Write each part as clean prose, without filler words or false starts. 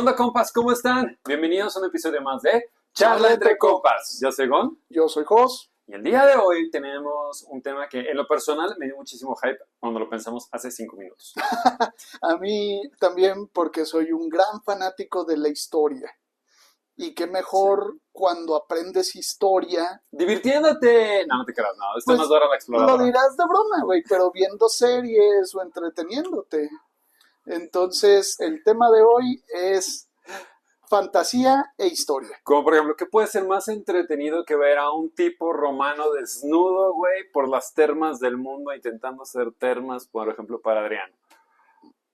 onda, compas? ¿Cómo están? Bienvenidos a un episodio más de Charla entre Compas. Yo soy Gon. Yo soy Jos. Y el día de hoy tenemos un tema que en lo personal me dio muchísimo hype cuando lo pensamos hace 5 minutos. A mí también, porque soy un gran fanático de la historia. Y qué mejor cuando aprendes historia. Divirtiéndote. No te creas, no. Esto no es Dora la Exploradora. Lo dirás de broma, güey, pero viendo series o entreteniéndote. Entonces, el tema de hoy es fantasía e historia. Como por ejemplo, ¿qué puede ser más entretenido que ver a un tipo romano desnudo, güey, por las termas del mundo intentando hacer termas, por ejemplo, para Adriano?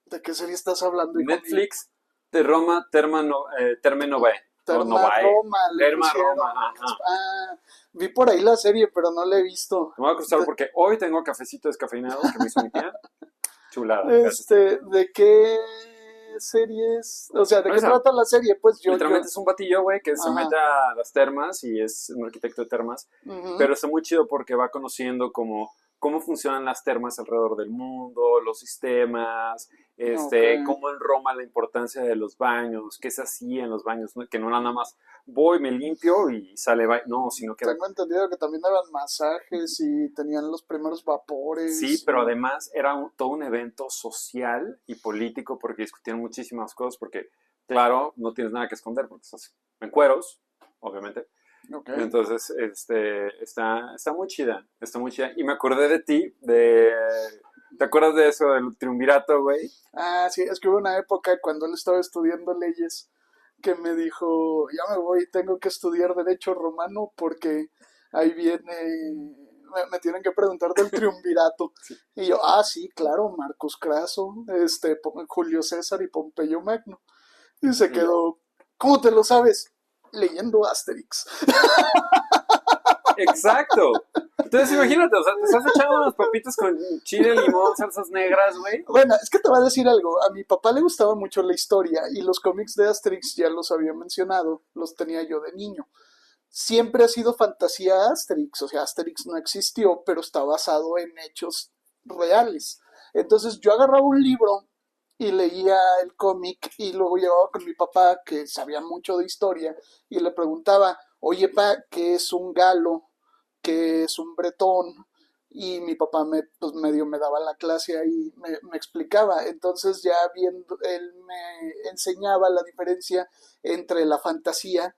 ¿De qué serie estás hablando, hijo Netflix, de Roma, Terme Novae. Terma Roma. Terma Roma, ajá. Vi por ahí la serie, pero no la he visto. Me voy a cruzar porque hoy tengo cafecito descafeinado que me hizo mi tía. Chulada. ¿De qué series? O sea, ¿de qué trata la serie? Pues literalmente es un batillo, güey, que se mete a las termas y es un arquitecto de termas. Pero está muy chido porque va conociendo cómo funcionan las termas alrededor del mundo, los sistemas, cómo en Roma la importancia de los baños, qué se hacía en los baños, ¿no? Que no era nada más voy, me limpio y sale no, sino que... Tengo entendido que también daban masajes y tenían los primeros vapores. Sí, pero además era todo un evento social y político porque discutían muchísimas cosas porque, claro, no tienes nada que esconder porque estás en cueros, obviamente. Okay. Entonces, está muy chida, Y me acordé de ti, ¿te acuerdas de eso, del triunvirato, güey? Ah, sí, es que hubo una época cuando él estaba estudiando leyes que me dijo, ya me voy, tengo que estudiar Derecho Romano porque ahí viene, me tienen que preguntar del triunvirato. Sí. Y yo, sí, claro, Marcus Craso, Julio César y Pompeyo Magno. Y se quedó, ¿cómo te lo sabes? Leyendo Asterix. Exacto. Entonces imagínate, o sea, te estás echando unas papitas con chile, limón, salsas negras, güey. Bueno, es que te voy a decir algo. A mi papá le gustaba mucho la historia y los cómics de Asterix ya los había mencionado, los tenía yo de niño. Siempre ha sido fantasía Asterix, o sea, Asterix no existió, pero está basado en hechos reales. Entonces yo agarraba un libro y leía el cómic y luego llevaba con mi papá, que sabía mucho de historia, y le preguntaba, oye, pa, ¿qué es un galo? ¿Qué es un bretón? Y mi papá medio me daba la clase ahí, me explicaba. Entonces ya viendo, él me enseñaba la diferencia entre la fantasía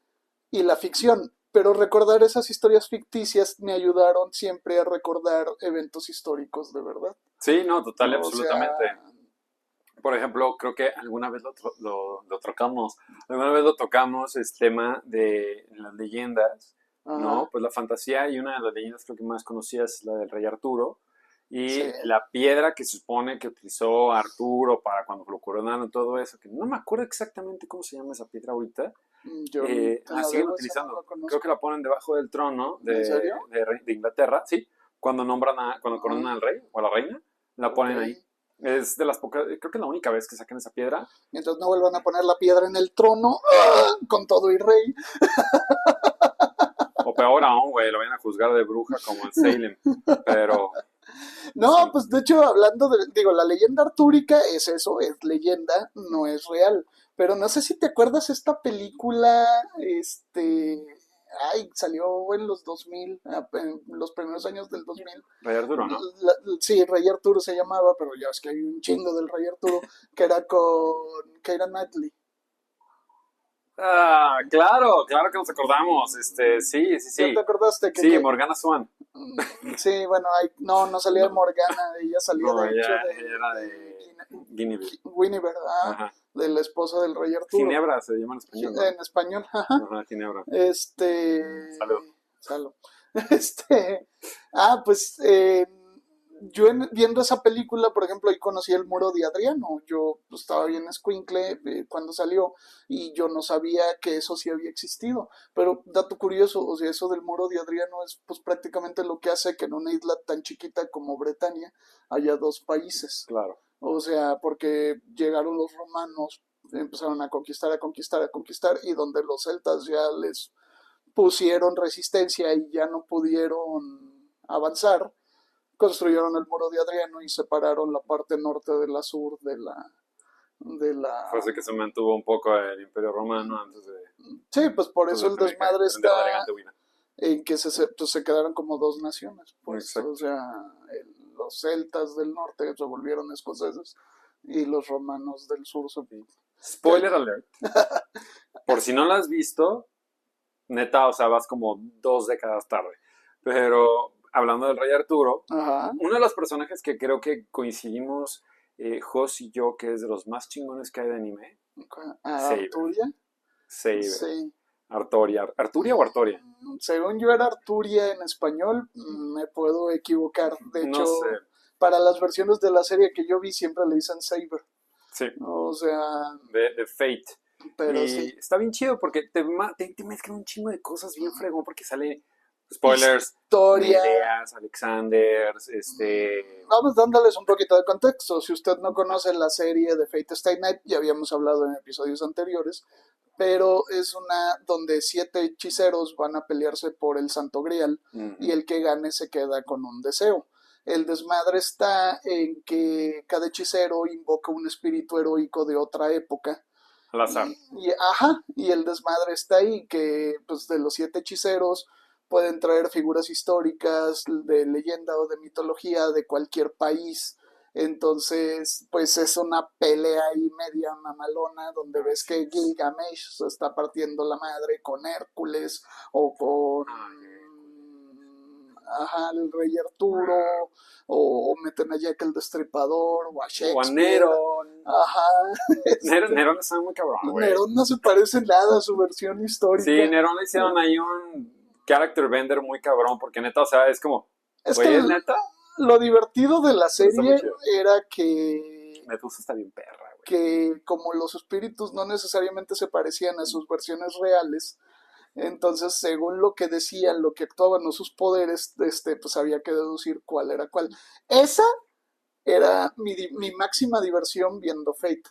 y la ficción. Pero recordar esas historias ficticias me ayudaron siempre a recordar eventos históricos de verdad. Sí, no, total, absolutamente. Por ejemplo, creo que alguna vez lo tocamos, el tema de las leyendas, ¿no? Pues la fantasía, y una de las leyendas creo que más conocidas es la del rey Arturo, y la piedra que se supone que utilizó Arturo para cuando lo coronaron, todo eso, que no me acuerdo exactamente cómo se llama esa piedra ahorita. La siguen utilizando. No creo que la ponen debajo del trono de Inglaterra, sí, cuando coronan al rey o a la reina, la ponen ahí. Es de las pocas, creo que es la única vez que sacan esa piedra. Mientras no vuelvan a poner la piedra en el trono, con todo y rey. O peor aún, güey, lo vayan a juzgar de bruja como en Salem. Pero... No, sí. Pues de hecho, hablando la leyenda artúrica es eso, es leyenda, no es real. Pero no sé si te acuerdas esta película, salió en los 2000, en los primeros años del 2000. Rey Arturo, ¿no? Sí, Rey Arturo se llamaba, pero ya es que hay un chingo del Rey Arturo, que era con Keira Knightley. Claro que nos acordamos, sí. ¿Ya te acordaste? Sí, Morgana Swan. Sí, bueno, no salía de Morgana, ella salía ella era de Guinevere, de la esposa del Rey Arturo. Ginebra se llama en español, ¿no? En español, Ajá, Ginebra. Salud. Pues yo viendo esa película, por ejemplo, ahí conocí el Muro de Adriano. Yo estaba bien escuincle cuando salió y yo no sabía que eso sí había existido. Pero dato curioso, o sea, eso del Muro de Adriano es pues prácticamente lo que hace que en una isla tan chiquita como Bretaña haya dos países. Claro. O sea, porque llegaron los romanos, empezaron a conquistar, y donde los celtas ya les pusieron resistencia y ya no pudieron avanzar, construyeron el Muro de Adriano y separaron la parte norte de la sur de de la... Fue así que se mantuvo un poco el Imperio Romano antes de... Sí, pues por eso el desmadre está en que pues se quedaron como dos naciones, pues, exacto. O sea, los celtas del norte se volvieron escoceses y los romanos del sur se... Spoiler alert. Por si no lo has visto, neta, o sea, vas como 2 décadas tarde. Pero hablando del Rey Arturo, Ajá. uno de los personajes que creo que coincidimos, Jos y yo, que es de los más chingones que hay de anime. ¿Arturia? Saber. Sí. ¿Arturia o Artoria? Según yo era Arturia en español, me puedo equivocar. De hecho, No sé. para las versiones de la serie que yo vi siempre le dicen Saber. Sí. O sea... De Fate. Pero y sí. Está bien chido porque te mezclan un chingo de cosas bien fregón porque sale... Spoilers, Historia. Medeas, Alexander, Vamos dándoles un poquito de contexto. Si usted no conoce la serie de Fate Stay Night, ya habíamos hablado en episodios anteriores, pero es una donde 7 hechiceros van a pelearse por el Santo Grial y el que gane se queda con un deseo. El desmadre está en que cada hechicero invoca un espíritu heroico de otra época. Al azar. Y el desmadre está ahí, que pues de los 7 hechiceros pueden traer figuras históricas de leyenda o de mitología de cualquier país. Entonces, pues es una pelea ahí media mamalona donde ves que Gilgamesh se está partiendo la madre con Hércules o con el Rey Arturo o meten a Jack el Destripador o a Shakespeare. O a Nerón. Nerón está muy cabrón, güey. Nerón no se parece nada a su versión histórica. Sí, Nerón le hicieron ahí un character vender muy cabrón, porque neta, o sea, es como, es que neta. Lo divertido de la serie era que... Medusa está bien perra, güey. Que como los espíritus no necesariamente se parecían a sus versiones reales, entonces según lo que decían, lo que actuaban o sus poderes, pues había que deducir cuál era cuál. Esa era mi máxima diversión viendo Fate.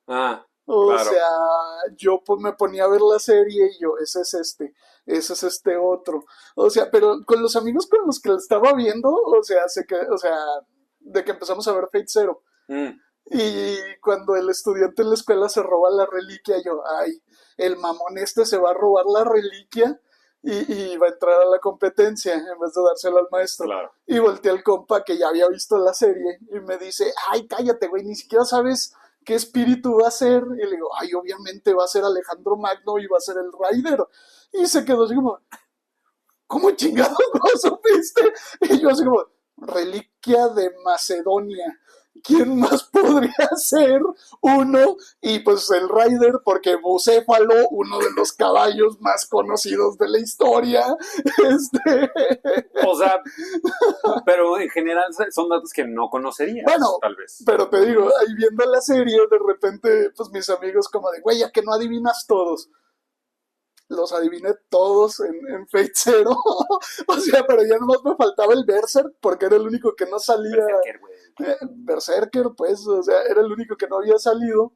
Claro. sea, yo me ponía a ver la serie y yo, ese es este otro. O sea, pero con los amigos con los que lo estaba viendo, o sea, de que empezamos a ver Fate Zero. Y cuando el estudiante en la escuela se roba la reliquia, yo, ay, el mamón se va a robar la reliquia y va a entrar a la competencia en vez de dársela al maestro. Claro. Y volteé al compa que ya había visto la serie y me dice, ay, cállate, güey, ni siquiera sabes qué espíritu va a ser. Y le digo, ay, obviamente va a ser Alejandro Magno y va a ser el Rider. Y se quedó así como, ¿cómo chingado no supiste? Y yo así como, reliquia de Macedonia. ¿Quién más podría ser uno? Y pues el Rider, porque Bucéfalo, uno de los caballos más conocidos de la historia. O sea, pero en general son datos que no conocerías, bueno, tal vez. Pero te digo, ahí viendo la serie, de repente, pues mis amigos como de, güey, ya que no adivinas todos. Los adiviné todos en Fate Zero. O sea, pero ya nomás me faltaba el Berserk, porque era el único que no salía. Berserker, pues, o sea, era el único que no había salido.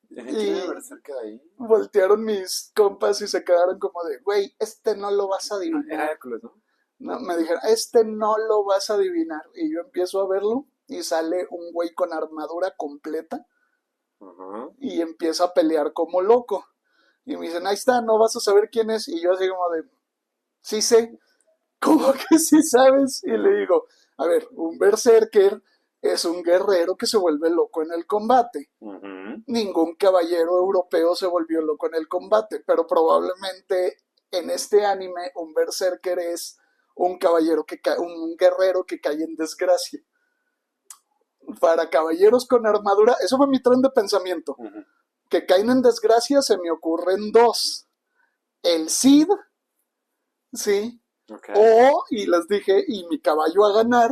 Y Berserker ahí. Voltearon mis compas y se quedaron como de, güey, no lo vas a adivinar. Era Hércules, ¿no? No, me dijeron, no lo vas a adivinar. Y yo empiezo a verlo y sale un güey con armadura completa y empieza a pelear como loco. Y me dicen, ahí está, no vas a saber quién es. Y yo así como de, sí sé. ¿Cómo que sí sabes? Y le digo, a ver, un berserker es un guerrero que se vuelve loco en el combate. Ningún caballero europeo se volvió loco en el combate, pero probablemente en este anime un berserker es un caballero un guerrero que cae en desgracia. Para caballeros con armadura, eso fue mi tren de pensamiento. Que caen en desgracia, se me ocurren dos. El Cid, sí. Y les dije, y mi caballo a ganar,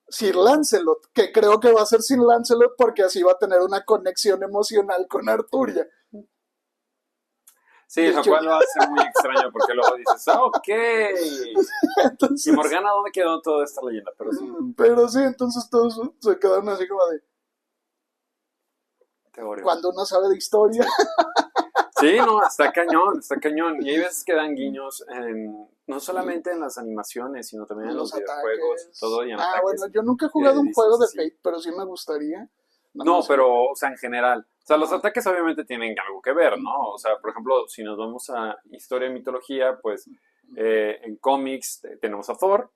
Sir Lancelot, que creo que va a ser Sir Lancelot porque así va a tener una conexión emocional con Arturia. Sí, lo cual lo hace muy extraño porque luego dices, ok. Entonces, ¿y Morgana dónde quedó toda esta leyenda? Pero sí, entonces todos se quedaron así como de... Teoría. Cuando uno sabe de historia. Sí, no, está cañón. Y hay veces que dan guiños no solamente en las animaciones, sino también en los videojuegos y todo. Y en bueno, yo nunca he jugado un juego de Fate, pero sí me gustaría. No, pero, o sea, en general. O sea, los ataques obviamente tienen algo que ver, ¿no? O sea, por ejemplo, si nos vamos a historia y mitología, pues en cómics tenemos a Thor,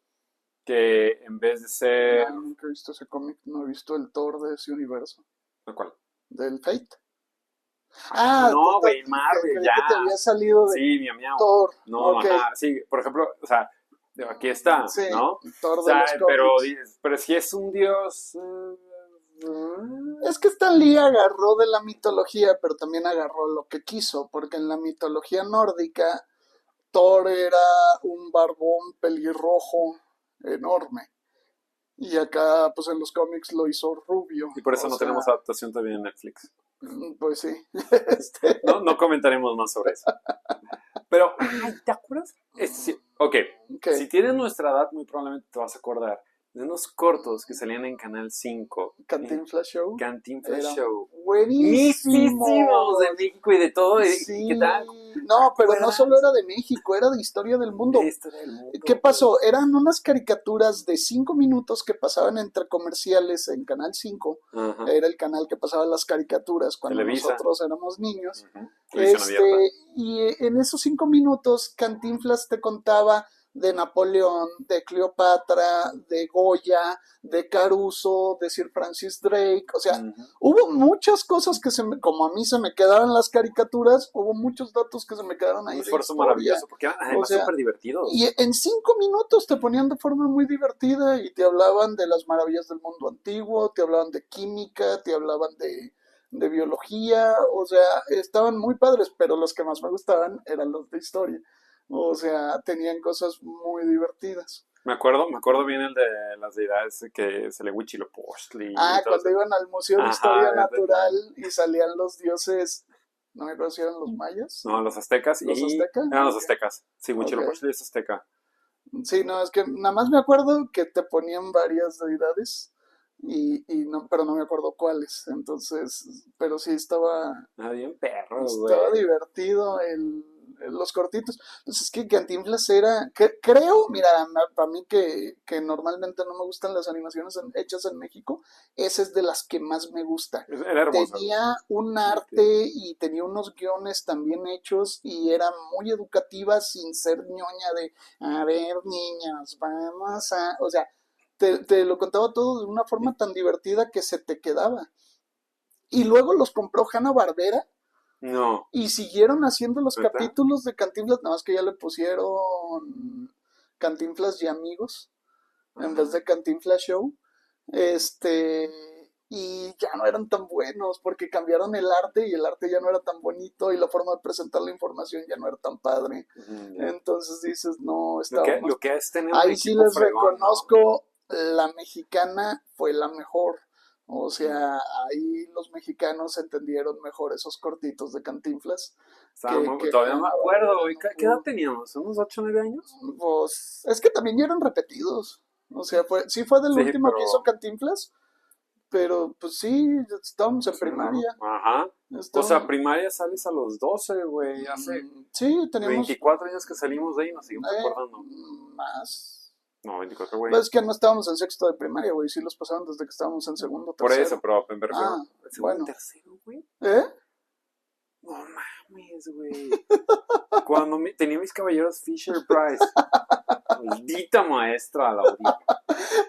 que en vez de ser... No, nunca he visto ese cómic, no he visto el Thor de ese universo. ¿Cuál? ¿Del Fate? No, güey, Marvel, ya. Que te había salido de Sí, miau. Thor. No, Okay. ajá, sí, por ejemplo, o sea, aquí está, Sí, ¿no? Thor O sea, de los cómics. pero si es un dios... Es que Stan Lee agarró de la mitología, pero también agarró lo que quiso, porque en la mitología nórdica, Thor era un barbón pelirrojo enorme. Y acá, pues en los cómics lo hizo rubio. Y por eso no tenemos adaptación todavía en Netflix. Pues sí. No comentaremos más sobre eso. Pero, ¿te acuerdas? Ok, si tienes nuestra edad, muy probablemente te vas a acordar de unos cortos que salían en Canal 5. Cantinflas Show. Cantinflas Show. Buenísimos. De México y de todo. Sí. ¿Qué tal? No, pero no solo era de México, era de historia del mundo. ¿Qué pasó? Eran unas caricaturas de 5 minutos que pasaban entre comerciales en Canal 5. Ajá. Era el canal que pasaba las caricaturas cuando Televisa. Nosotros éramos niños. Uh-huh. Y en esos 5 minutos Cantinflas te contaba de Napoleón, de Cleopatra, de Goya, de Caruso, de Sir Francis Drake. O sea, hubo muchas cosas que como a mí se me quedaron las caricaturas, hubo muchos datos que se me quedaron ahí. Un esfuerzo maravilloso, porque eran además súper divertidos. Y en 5 minutos te ponían de forma muy divertida y te hablaban de las maravillas del mundo antiguo, te hablaban de química, te hablaban de biología, o sea, estaban muy padres, pero los que más me gustaban eran los de historia. O sea, tenían cosas muy divertidas. Me acuerdo bien el de las deidades que se le Huitzilopochtli. Cuando iban al Museo de Historia Natural y salían los dioses, no me acuerdo si eran los mayas. No, los aztecas. ¿Los aztecas? Eran los aztecas. Sí, Huitzilopochtli es azteca. Sí, no, es que nada más me acuerdo que te ponían varias deidades. Pero no me acuerdo cuáles. Entonces, pero sí estaba bien perro, estaba divertido los cortitos. Entonces es que Cantinflas era, creo, mira, para mí que normalmente no me gustan las animaciones hechas en México, esa es de las que más me gusta. Era hermoso. Tenía un arte y tenía unos guiones también hechos y era muy educativa sin ser ñoña de, a ver, niños, vamos a, o sea, te lo contaba todo de una forma tan divertida que se te quedaba. Y luego los compró Hanna-Barbera. No. Y siguieron haciendo los capítulos de Cantinflas, nada más que ya le pusieron Cantinflas y Amigos en vez de Cantinflas Show. Y ya no eran tan buenos porque cambiaron el arte y el arte ya no era tan bonito y la forma de presentar la información ya no era tan padre. Entonces dices, no, estaba lo que es tener ahí sí les reconozco, la mexicana fue la mejor. O sea, ahí los mexicanos entendieron mejor esos cortitos de Cantinflas. Todavía me acuerdo. ¿Qué edad teníamos? ¿Unos 8 o 9 años? Pues es que también ya eran repetidos. O sea, fue del último que hizo Cantinflas. Pero pues sí, estábamos en primaria. Ajá. O sea, primaria sales a los 12, güey. Hace sí, teníamos 24 años que salimos de ahí, nos seguimos acordando. Más. No, 24, güey. Pues es que no estábamos en sexto de primaria, güey. Sí los pasaron desde que estábamos en segundo, tercero. Por eso, pero me refiero. Bueno. ¿Tercero, güey? No mames, güey. Cuando tenía mis caballeros Fisher Price. Maldita maestra, Laurita.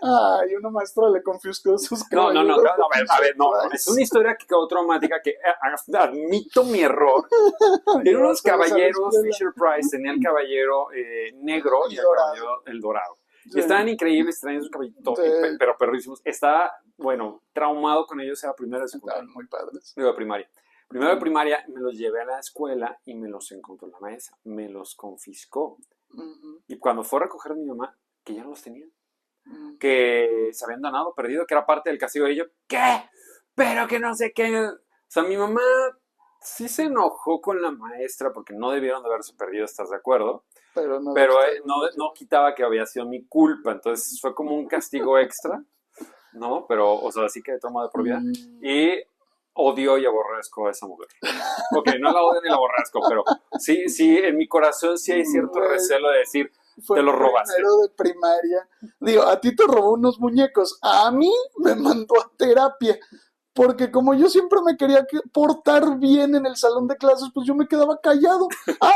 Ay, una maestra le confiscó sus caballeros. No, a ver, no. Es una historia que quedó traumática, que admito mi error. Tiene unos caballeros Fisher Price, tenía el caballero negro y el caballero el dorado. Sí. Estaban increíbles, traían sus caballitos, pero perrísimos. Estaba, traumado con ellos, era primero de secundaria. Estaban muy padres. Digo, de primaria. Primero de primaria me los llevé a la escuela y me los encontró la maestra. Me los confiscó. Y cuando fue a recoger a mi mamá, que ya no los tenían. Que se habían donado, perdido, que era parte del castigo de ellos. ¿Qué? Pero que no sé qué. O sea, mi mamá sí se enojó con la maestra porque no debieron de haberse perdido, ¿estás de acuerdo? Pero no quitaba que había sido mi culpa. Entonces fue como un castigo extra, ¿no? Pero, o sea, así que de trauma de por vida. Y odio y aborrezco a esa mujer. Ok, no la odio ni la aborrezco, pero sí, en mi corazón sí hay cierto recelo de decir, te lo robaste. Primero de primaria. Digo, a ti te robó unos muñecos, a mí me mandó a terapia. porque como yo siempre me quería portar bien en el salón de clases, pues yo me quedaba callado.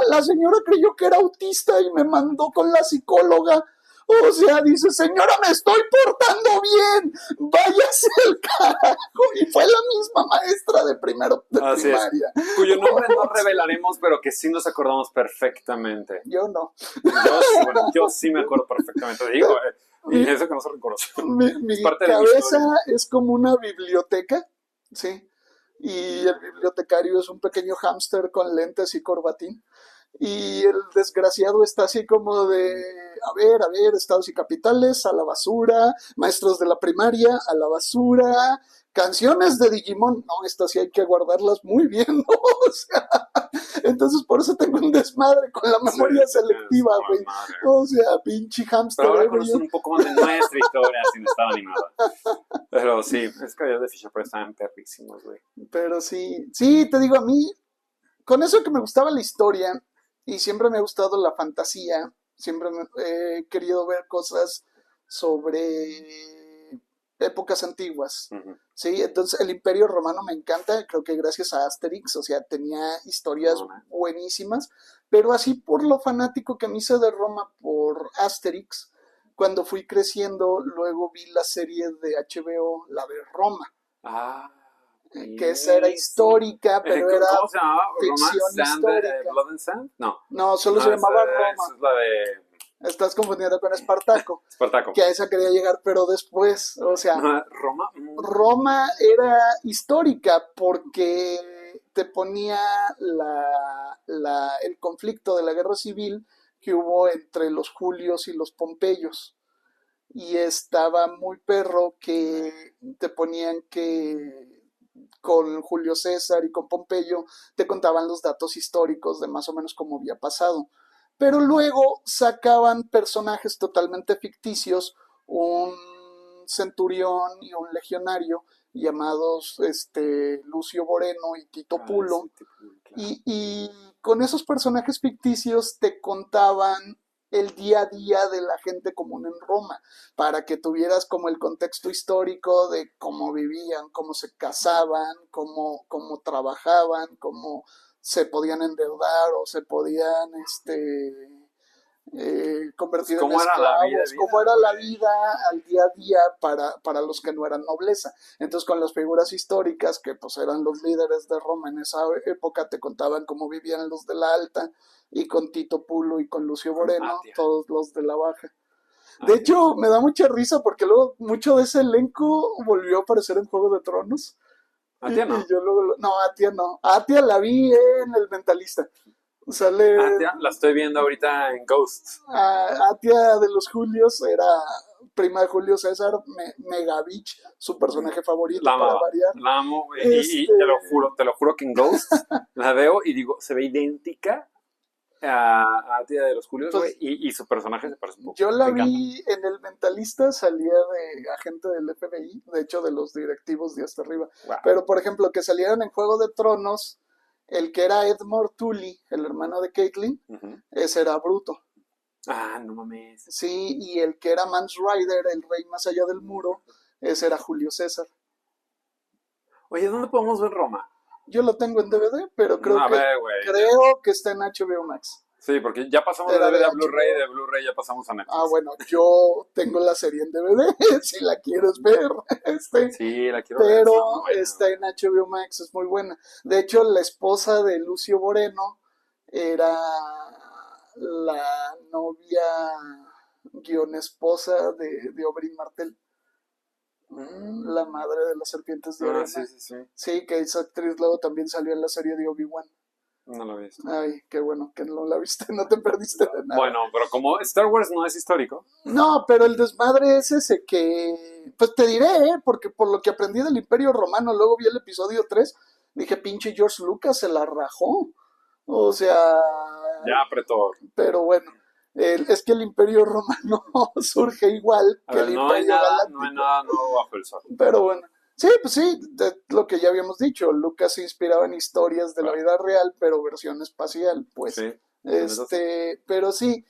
La señora creyó que era autista y me mandó con la psicóloga. O sea, dice, señora, me estoy portando bien, váyase al carajo. Y fue la misma maestra de primero de Así primaria. Es. Cuyo nombre no revelaremos, pero que sí nos acordamos perfectamente. Yo no. Yo sí me acuerdo perfectamente. Digo, y eso que no se reconoce. Mi cabeza es como una biblioteca, ¿sí? Y el bibliotecario es un pequeño hámster con lentes y corbatín. Y el desgraciado está así como de, a ver, estados y capitales, a la basura, maestros de la primaria, a la basura, canciones de Digimon, no, estas sí hay que guardarlas muy bien, ¿no? O sea, entonces por eso tengo un desmadre con la memoria selectiva, güey. O sea, pinche hámster. Pero ahora conocen un poco más de nuestra historia sin estado animado. Pero sí, es que de Fisher Price estaban perrísimos, güey. Pero sí, te digo, a mí, con eso que me gustaba la historia, y siempre me ha gustado la fantasía, siempre he querido ver cosas sobre épocas antiguas, ¿sí? Entonces el Imperio Romano me encanta, creo que gracias a Asterix, o sea, tenía historias buenísimas, pero así por lo fanático que me hice de Roma por Asterix, cuando fui creciendo, luego vi la serie de HBO, la de Roma. Que esa era histórica, pero era ¿cómo se llamaba? ficción histórica. ¿Blood and Sand? No, solo se llamaba Roma. Esa es la de... Estás confundiendo con Espartaco. Espartaco. Que a esa quería llegar, pero después, o sea, Roma era histórica porque te ponía el conflicto de la guerra civil que hubo entre los Julios y los Pompeyos. Y estaba muy perro que te ponían que con Julio César y con Pompeyo te contaban los datos históricos de más o menos cómo había pasado. Pero luego sacaban personajes totalmente ficticios, un centurión y un legionario llamados Lucio Boreno y Tito Pulo. Y con esos personajes ficticios te contaban el día a día de la gente común en Roma, para que tuvieras como el contexto histórico de cómo vivían, cómo se casaban, cómo trabajaban, cómo se podían endeudar o se podían convertir en esclavos, cómo era la vida al día a día para los que no eran nobleza. Entonces con las figuras históricas que pues eran los líderes de Roma en esa época te contaban cómo vivían los de la alta, y con Tito Pulo y con Lucio Boreno, todos los de la baja. De hecho, me da mucha risa porque luego mucho de ese elenco volvió a aparecer en Juego de Tronos. ¿Atia no? Y yo luego, no, Atia no. Atia la vi en El Mentalista. Sale... Atia, la estoy viendo ahorita en Ghost. Atia de los Julios era prima de Julio César, Megavich, su personaje favorito para variar. La amo, y te lo juro que en Ghost la veo y digo, se ve idéntica a Tía de los Julios, pues, y su personaje se parece un poco. Yo la vi en El Mentalista, salía de agente del FBI, de hecho de los directivos de hasta arriba. Wow. Pero por ejemplo, que salieron en Juego de Tronos, el que era Edmure Tully, el hermano de Caitlyn, ese era Bruto. No mames. Sí, y el que era Mance Rayder, el rey más allá del muro, ese era Julio César. Oye, ¿dónde podemos ver Roma? Yo lo tengo en DVD, pero creo que está en HBO Max. Sí, porque ya pasamos de DVD a Blu-ray, de Blu-ray ya pasamos a Netflix. Bueno, yo tengo la serie en DVD, si la quieres ver. Sí, la quiero ver. Pero está en HBO Max, es muy buena. De hecho, la esposa de Lucio Boreno era la novia esposa de Oberyn Martell. La madre de las serpientes de arena. Sí, que esa actriz luego también salió en la serie de Obi-Wan. No la viste. Ay, qué bueno que no la viste, no te perdiste de nada. Bueno, pero como Star Wars no es histórico. No, pero el desmadre es ese que... Pues te diré, porque por lo que aprendí del Imperio Romano, luego vi el episodio 3, dije, pinche George Lucas se la rajó. O sea... Ya apretó. Pero bueno. Es que el Imperio Romano surge igual que el Imperio Galáctico. No hay nada nuevo bajo el sol. Pero bueno, sí, pues sí, lo que ya habíamos dicho, Lucas se inspiraba en historias de la vida real, pero versión espacial, pues. Sí. Pero sí,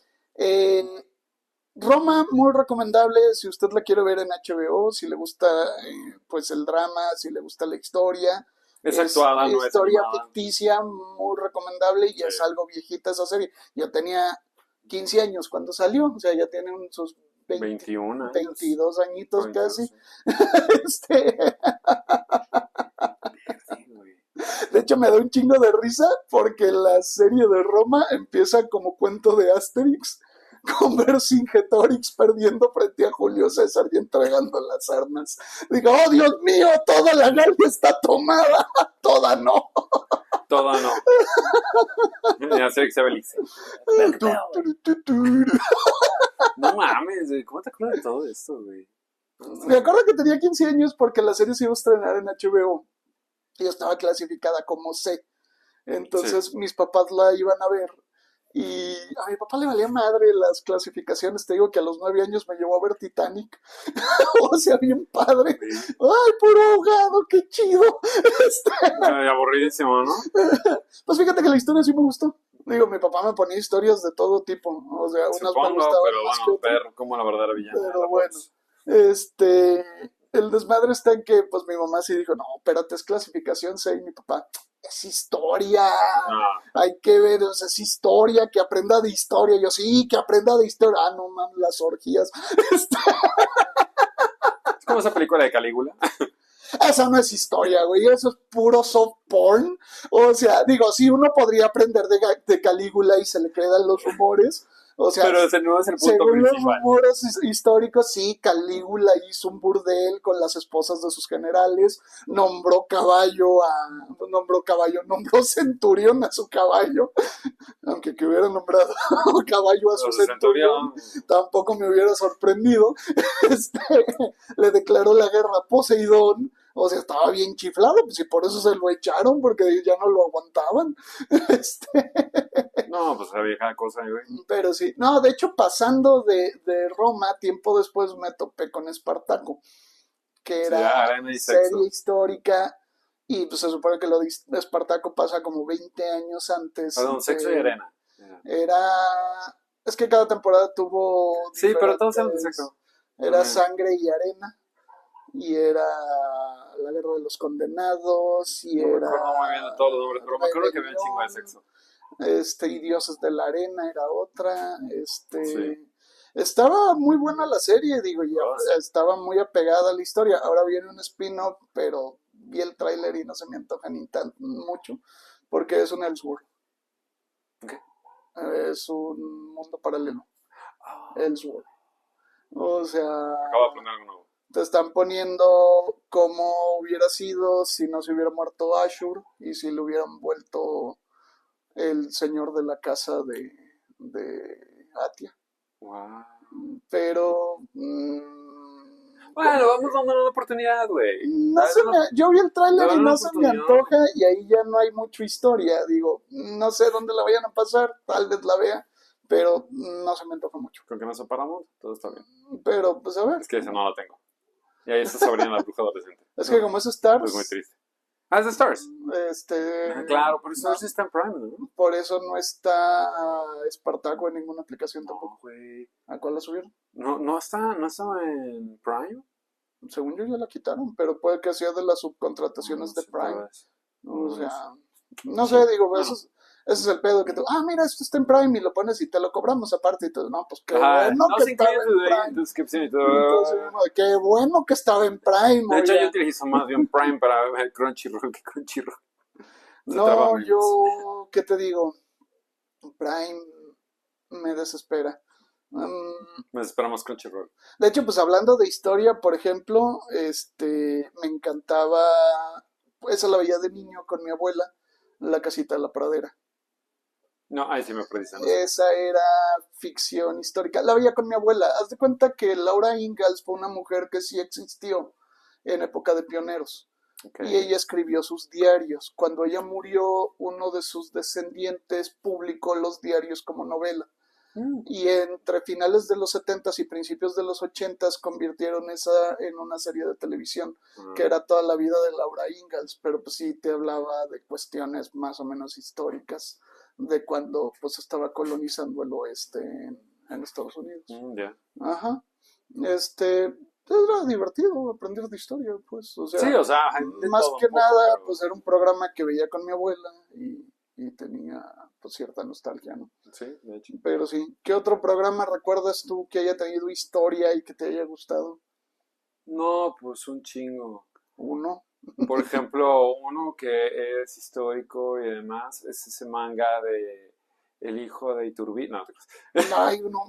Roma, muy recomendable si usted la quiere ver en HBO, si le gusta pues el drama, si le gusta la historia. Es Es actuada, no es historia animada. ficticia, muy recomendable y Sí. es algo viejita esa serie. Yo tenía 15 años cuando salió, o sea, ya tiene sus 21 años. 22 añitos 22, casi. sí. Este, Sí, güey. de hecho, me da un chingo de risa porque la serie de Roma empieza como cuento de Asterix, con Vercingetorix perdiendo frente a Julio César y entregando las armas. Digo, oh Dios mío, toda la Galia está tomada, toda no. Todo no. Ya sé que se belice. No mames, güey. ¿Cómo te acuerdas de todo esto, güey? Me acuerdo que tenía 15 años porque la serie se iba a estrenar en HBO y estaba clasificada como C. Entonces mis papás la iban a ver y a mi papá le valía madre las clasificaciones. Te digo que a los 9 años me llevó a ver Titanic. O sea, bien padre. ¡Ay, puro ahogado! ¡Qué chido! Aburridísimo, ¿no? Pues fíjate que la historia sí me gustó. Digo, mi papá me ponía historias de todo tipo. O sea, unas me Supongo, gustaban pero más que bueno, otras. ver cómo la verdadera villana. Pero bueno, el desmadre está en que, pues mi mamá sí dijo, no, espérate, es clasificación C, y mi papá, es historia, Ah, hay que ver, o sea, es historia, que aprenda de historia. Yo, sí, que aprenda de historia. Ah, no mames, las orgías. Este, es como esa película de Calígula. Esa no es historia, güey, eso es puro soft porn. O sea, digo, sí, uno podría aprender de Calígula y se le quedan los rumores. O sea, Pero ese no es el punto según los principal. rumores históricos, sí, Calígula hizo un burdel con las esposas de sus generales, nombró nombró centurión a su caballo, aunque que hubiera nombrado caballo a su centurión, tampoco me hubiera sorprendido. Este, le declaró la guerra a Poseidón. O sea, estaba bien chiflado, pues y por eso se lo echaron, porque ya no lo aguantaban. Este, No, pues esa vieja cosa, güey. pero sí, no, de hecho, pasando de Roma, tiempo después me topé con Espartaco, que era serie histórica, y pues se supone que lo de Espartaco pasa como 20 años antes. Perdón, sexo y arena. Es que cada temporada tuvo. Sí, pero todos eran de sexo. Era sangre y arena, y era la guerra de los condenados, y no era. Me acuerdo muy bien de todos los nombres, pero me acuerdo que había un chingo de sexo. Y Dioses de la Arena era otra. Sí. Estaba muy buena la serie, digo, ya estaba muy apegada a la historia. Ahora viene un spin-off, pero vi el tráiler y no se me antoja ni tan mucho, porque es un Elseworld. ¿Qué? Es un mundo paralelo. Elseworld. O sea, acabo de aprender algo nuevo. Te están poniendo cómo hubiera sido si no se hubiera muerto Ashur y si le hubieran vuelto el señor de la casa de Atia. Wow. Pero. Bueno, vamos dando una oportunidad, güey. Yo vi el tráiler y no se me antoja, y ahí ya no hay mucha historia. Digo, no sé dónde la vayan a pasar, tal vez la vea, pero no se me antoja mucho. Con que nos separamos, todo está bien. Pero, pues a ver. Es que ese no lo tengo. Y ahí está Sabrina la bruja adolescente. Es que como es Stars. Es muy triste. Es de Stars. Claro, pero Stars está en Prime, ¿no? Por eso no está Espartaco en ninguna aplicación tampoco. Güey. ¿A cuál la subieron? No está en Prime. Según yo ya la quitaron, pero puede que sea de las subcontrataciones de Prime. O sea, no sé, digo, ese es el pedo que tú, mira, esto está en Prime y lo pones y te lo cobramos aparte y todo. No, pues qué bueno que estaba en Prime. Entonces, qué bueno que estaba en Prime. De hecho, yo utilizo más bien Prime para ver Crunchyroll que Crunchyroll. No, yo, ¿qué te digo? Prime me desespera. Me esperamos Crunchyroll. De hecho, pues hablando de historia, por ejemplo, me encantaba, esa la veía de niño con mi abuela, La casita de la pradera. No, ahí sí me perdí. Esa era ficción histórica. La veía con mi abuela. Haz de cuenta que Laura Ingalls fue una mujer que sí existió en época de pioneros. Okay. Y ella escribió sus diarios. Cuando ella murió, uno de sus descendientes publicó los diarios como novela. Y entre finales de los 70s y principios de los 80s convirtieron esa en una serie de televisión, que era toda la vida de Laura Ingalls, pero pues sí te hablaba de cuestiones más o menos históricas de cuando pues estaba colonizando el oeste en en Estados Unidos. Ya. Ajá. Era divertido aprender de historia, pues, o sea, Sí, o sea, de más todo que un poco, nada, pero pues era un programa que veía con mi abuela y tenía, pues, cierta nostalgia, ¿no? sí, de hecho. Pero sí, ¿qué otro programa recuerdas tú que haya tenido historia y que te haya gustado? No, pues un chingo. Uno. Por ejemplo, uno que es histórico y demás es ese manga de El hijo de Iturbide. No, Ay, no,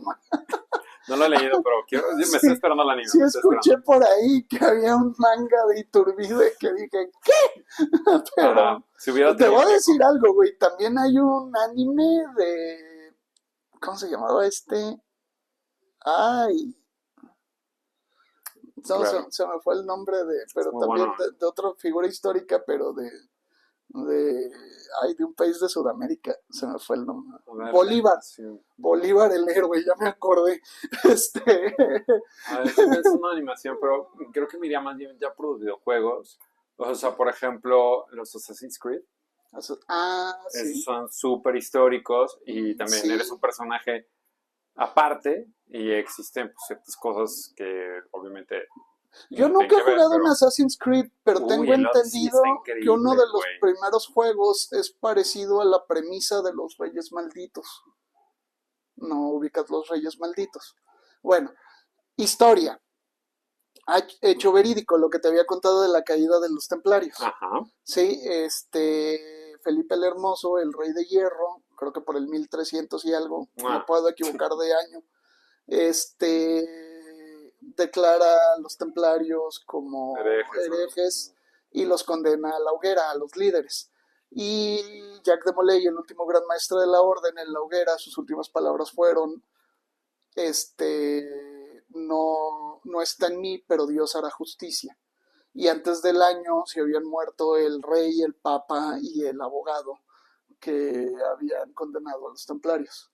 no lo he leído, pero me sí, estoy esperando el anime, sí me estoy esperando. escuché por ahí que había un manga de Iturbide que dije, ¿qué? Ajá, Pero si hubiera te tenido voy a tiempo. decir algo, güey, también hay un anime de, ¿cómo se llamaba este? Ay, no, Claro, se me fue el nombre es pero muy bueno, también de otra figura histórica, pero de un país de Sudamérica, se me fue el nombre. A ver, la Bolívar, animación. Bolívar el héroe, ya me acordé. Este, A ver, es una animación, pero creo que me iría más bien ya por los videojuegos. O sea, por ejemplo, los Assassin's Creed. Esos sí, son súper históricos y también eres un sí. personaje aparte y existen pues, ciertas cosas que obviamente Yo no tienen nunca he que ver, jugado un pero... Assassin's Creed, pero Uy, tengo el Odyssey está entendido que uno increíble, de los güey. primeros juegos es parecido a la premisa de los Reyes Malditos. No ubicas los Reyes Malditos. Bueno, historia. Hecho verídico, lo que te había contado de la caída de los templarios. Ajá. Sí, Felipe el Hermoso, el rey de hierro, creo que por el 1300 y algo, me Ah, puedo equivocar de año, declara a los templarios como herejes, ¿no? herejes y los condena a la hoguera, a los líderes. Y Jacques de Molay, el último gran maestro de la orden en la hoguera, sus últimas palabras fueron, no está en mí, pero Dios hará justicia. Y antes del año se habían muerto el rey, el papa y el abogado que habían condenado a los templarios.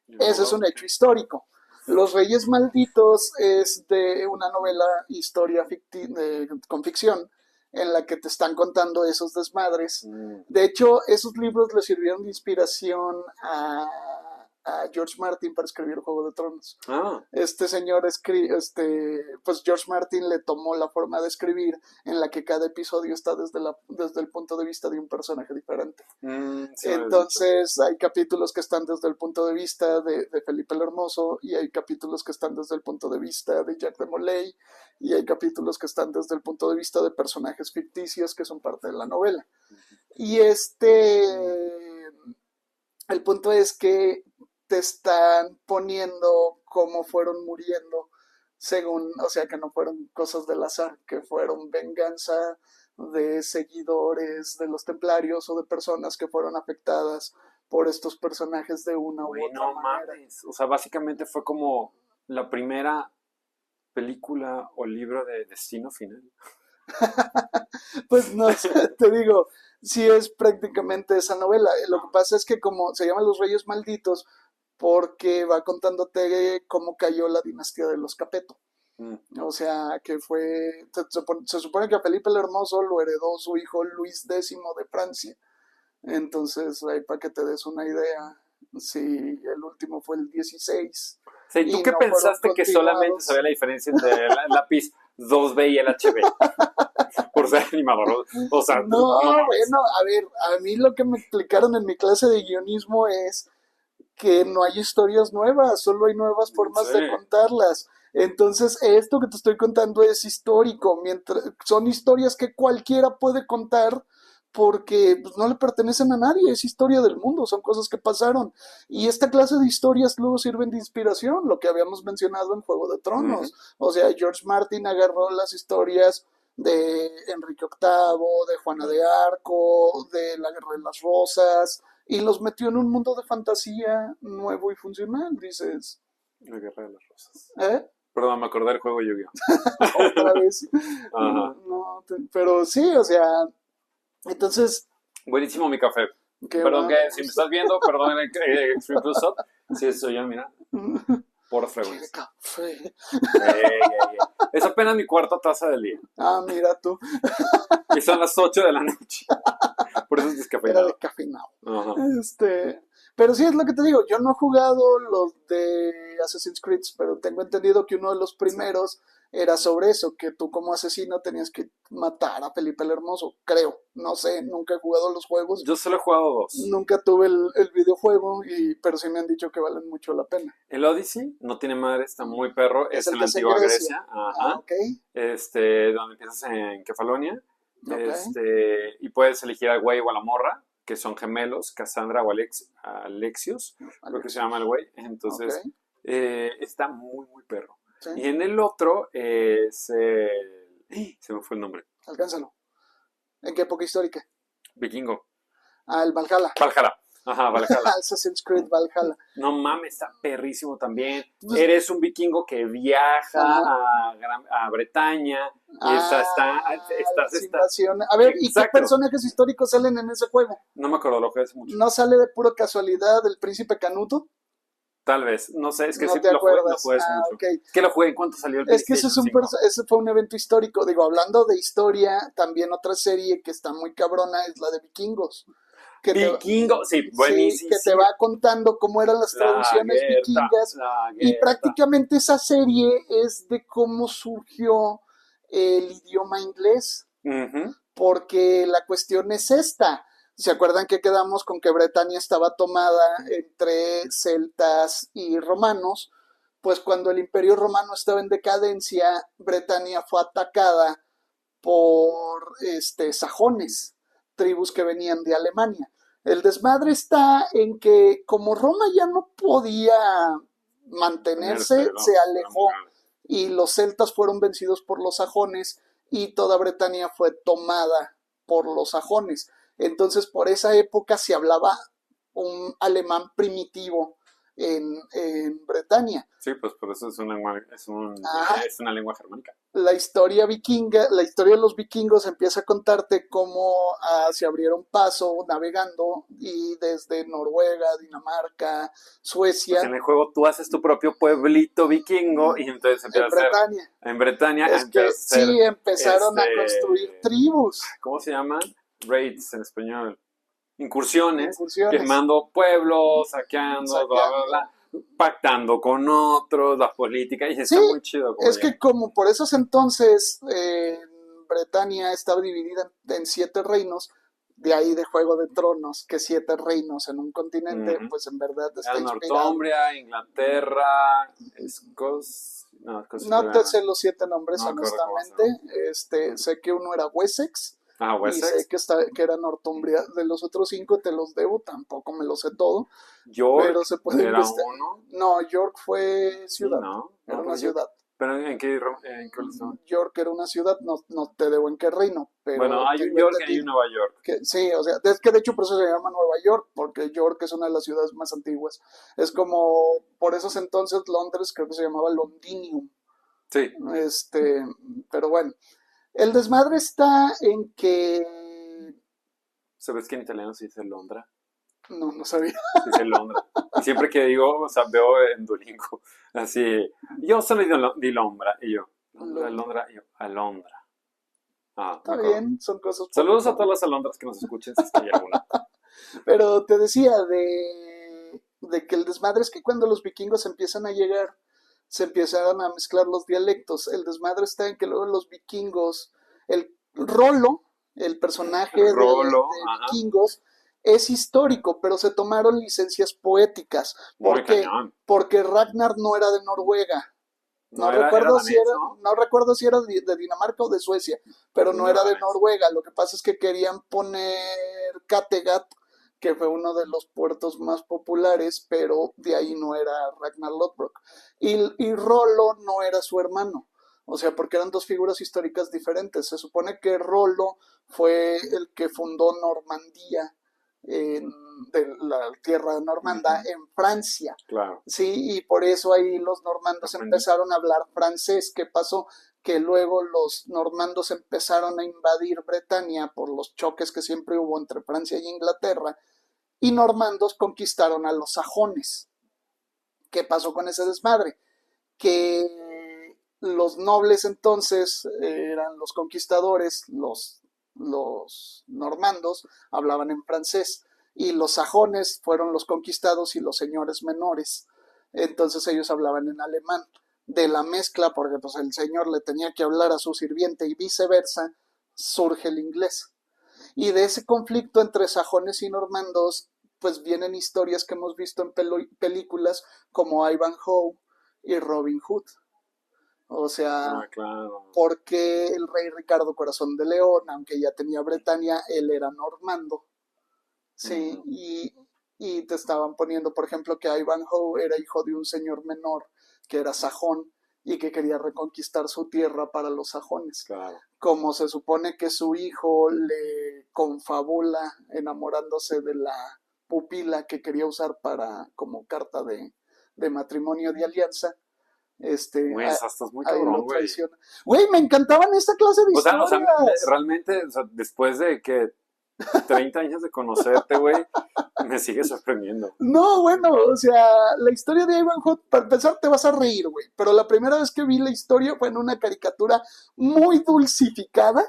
El Ese es abogado, un ok. hecho histórico. Los Reyes Malditos es de una novela, historia con ficción, en la que te están contando esos desmadres. Mm. De hecho, esos libros le sirvieron de inspiración a George Martin para escribir Juego de Tronos. Ah, Este señor pues George Martin le tomó la forma de escribir en la que cada episodio está desde el punto de vista de un personaje diferente. sí me habías dicho. Entonces hay capítulos que están desde el punto de vista de Felipe el Hermoso y hay capítulos que están desde el punto de vista de Jacques de Molay y hay capítulos que están desde el punto de vista de personajes ficticios que son parte de la novela. Y el punto es que te están poniendo cómo fueron muriendo según, o sea, que no fueron cosas del azar, que fueron venganza de seguidores de los templarios o de personas que fueron afectadas por estos personajes de una u Güey, otra no manera. mames. O sea, básicamente fue como la primera película o libro de Destino Final. Pues no sé, te digo, sí es prácticamente esa novela. Lo que pasa es que como se llama Los Reyes Malditos, porque va contándote cómo cayó la dinastía de los Capeto. Mm. O sea, que se supone que a Felipe el Hermoso lo heredó su hijo Luis X de Francia. Entonces, ahí para que te des una idea, si el último fue el 16 O sea, ¿y tú y qué no fueron pensaste que solamente sabía continuados. la diferencia entre el lápiz 2B y el HB? Por ser animador. O sea, No, no mames. bueno, a ver, a mí lo que me explicaron en mi clase de guionismo es que no hay historias nuevas, solo hay nuevas formas Sí. de contarlas. Entonces, esto que te estoy contando es histórico, son historias que cualquiera puede contar porque pues, no le pertenecen a nadie, es historia del mundo, son cosas que pasaron. Y esta clase de historias luego sirven de inspiración, lo que habíamos mencionado en Juego de Tronos. O sea, George Martin agarró las historias de Enrique VIII, de Juana de Arco, de la Guerra de las Rosas, y los metió en un mundo de fantasía nuevo y funcional, dices. La Guerra de las Rosas. ¿Eh? Perdón, me acordé del juego Yu-Gi-Oh! Otra vez. Ajá. No, pero sí, o sea, entonces, Buenísimo mi café. qué Perdón bueno, que me si me gusta. estás viendo, perdón el Extreme Close Up. Sí, soy yo, mira. Por Quiere fregones. café. Ey. Es apenas mi cuarta taza del día. Ah, mira tú, Y son las 8 de la noche. Por eso es era descafeinado. descafeinado. Ajá. Este, Pero sí es lo que te digo, yo no he jugado los de Assassin's Creed, pero tengo entendido que uno de los primeros era sobre eso, que tú como asesino tenías que matar a Felipe el Hermoso, creo, no sé, nunca he jugado los juegos, Yo solo he jugado dos. nunca tuve el videojuego, pero sí me han dicho que valen mucho la pena. El Odyssey no tiene madre, está muy perro. Es Es el en que la es en antigua Grecia. Grecia. Ah, Ajá. ok, Donde empiezas en Kefalonia. ok, Y puedes elegir al güey o a la morra, que son gemelos, Cassandra o Alexios, creo que se Alex, llama el güey. ok, Entonces, está muy, muy perro. sí, Y en el otro es el... Se me fue el nombre. alcánzalo. ¿En qué época histórica? Vikingo. Ah, el Valhalla. Valhalla. Ajá, Valhalla. Assassin's Creed Valhalla. No mames, está perrísimo también. Pues, Eres un vikingo que viaja ajá. a Bretaña y Ah, las está. invasiones. A ver, ¿y qué Exacto. personajes históricos salen en ese juego? No me acuerdo lo que es mucho. ¿No sale de pura casualidad el príncipe Canuto? Tal vez. No sé, es que No sí te lo acuerdas. jugué hace Ah, mucho. ok. ¿Qué lo jugué? ¿En cuánto salió el Es que PlayStation 5? ese fue un evento histórico. Digo, hablando de historia, también otra serie que está muy cabrona es la de Vikingos. Que te, Vikingo, sí, sí, que te buenísimo. va contando cómo eran las tradiciones vikingas. La Y Gerta. prácticamente esa serie es de cómo surgió el idioma inglés. Ujú. Porque la cuestión es esta. ¿Se acuerdan que quedamos con que Bretaña estaba tomada entre celtas y romanos? Pues cuando el imperio romano estaba en decadencia, Bretaña fue atacada por sajones, tribus que venían de Alemania. El desmadre está en que como Roma ya no podía mantenerse, se alejó y los celtas fueron vencidos por los sajones y toda Bretaña fue tomada por los sajones. Entonces por esa época se hablaba un alemán primitivo en Bretaña. Sí, pues por eso Ajá. es una lengua germánica. La historia vikinga, la historia de los vikingos empieza a contarte cómo se abrieron paso navegando y desde Noruega, Dinamarca, Pues Suecia, en el juego tú haces tu propio pueblito vikingo y entonces en Bretaña. en Bretaña Es que empiezas a hacer, sí empezaron a construir tribus, ¿cómo se llaman? Raids en español. Incursiones, incursiones, quemando pueblos, saqueando, bla, bla, saqueando. bla, pactando con otros, la política, y Sí, está muy chido como es ya. que como por esos entonces Bretaña estaba dividida en 7 reinos, de ahí de Juego de Tronos, que 7 reinos en un continente, Ujú. pues en verdad está Era inspirado. Northumbria, Inglaterra, no, Escocia No todavía te no. sé los 7 nombres, No me acuerdo cómo se llama. honestamente. Sé que uno era Wessex Ah, y sé Wessex. que era Northumbria. De los otros 5 te los debo, tampoco me lo sé todo, pero York se puede era investigar. uno. No, York fue Sí, ciudad, no. era No, una porque yo. ciudad. ¿Pero en qué lo estaba? York era una ciudad, no, no te debo en qué reino, Bueno, pero hay un tengo York y hay un entendido Nueva York. que sí, o sea, es que de hecho por eso se llama Nueva York, porque York es una de las ciudades más antiguas. Es como, por esos entonces Londres creo que se llamaba Londinium. Sí. Este, pero bueno, el desmadre está en que, ¿Sabes que en italiano se dice Londra? no, no sabía. Se dice Londra. Y siempre que digo, o sea, veo en Duolingo, así, yo soy di Londra, y yo, Londra, y yo, Alondra. Ah, me Está acuerdo. bien, son cosas por Saludos a mejorar. todas las alondras que nos escuchen, si es que hay alguna. Pero te decía de que el desmadre es que cuando los vikingos empiezan a llegar, se empiezan a mezclar los dialectos. El desmadre está en que luego los vikingos, el Rolo, el personaje Rolo, de ajá, vikingos, es histórico, pero se tomaron licencias poéticas. muy ¿Por qué? cañón. Porque Ragnar no era de Noruega. No era danés, ¿no? No recuerdo si era de Dinamarca o de Suecia, pero Según no yo era era de danés. Noruega. Lo que pasa es que querían poner Kattegat, que fue uno de los puertos más populares, pero de ahí no era Ragnar Lodbrok. Y Rollo no era su hermano. O sea, porque eran dos figuras históricas diferentes. Se supone que Rollo fue el que fundó Normandía, de la tierra normanda, Ujú, en Francia. claro, Sí, y por eso ahí los normandos aprendí. empezaron a hablar francés. ¿Qué pasó? Que luego los normandos empezaron a invadir Bretaña por los choques que siempre hubo entre Francia y Inglaterra, y normandos conquistaron a los sajones. ¿Qué pasó con ese desmadre? Que los nobles entonces eran los conquistadores, los normandos hablaban en francés y los sajones fueron los conquistados y los señores menores. Entonces ellos hablaban en alemán. De la mezcla, porque pues el señor le tenía que hablar a su sirviente y viceversa, surge el inglés. Y de ese conflicto entre sajones y normandos, pues vienen historias que hemos visto en películas como Ivanhoe y Robin Hood. O sea, claro. porque el rey Ricardo Corazón de León, aunque ya tenía Bretaña, él era normando. Sí, y te estaban poniendo, por ejemplo, que Ivanhoe era hijo de un señor menor que era sajón y que quería reconquistar su tierra para los sajones. Claro. Como se supone que su hijo le confabula enamorándose de la pupila que quería usar para como carta de matrimonio de alianza, Güey, estás muy cabrón, güey. Güey, me encantaban esta clase de historias. O sea, realmente, o sea, después de que 30 años de conocerte, güey, me sigue sorprendiendo. No, bueno, o sea, la historia de Ivanhoe, para empezar, te vas a reír, güey. Pero la primera vez que vi la historia fue en una caricatura muy dulcificada,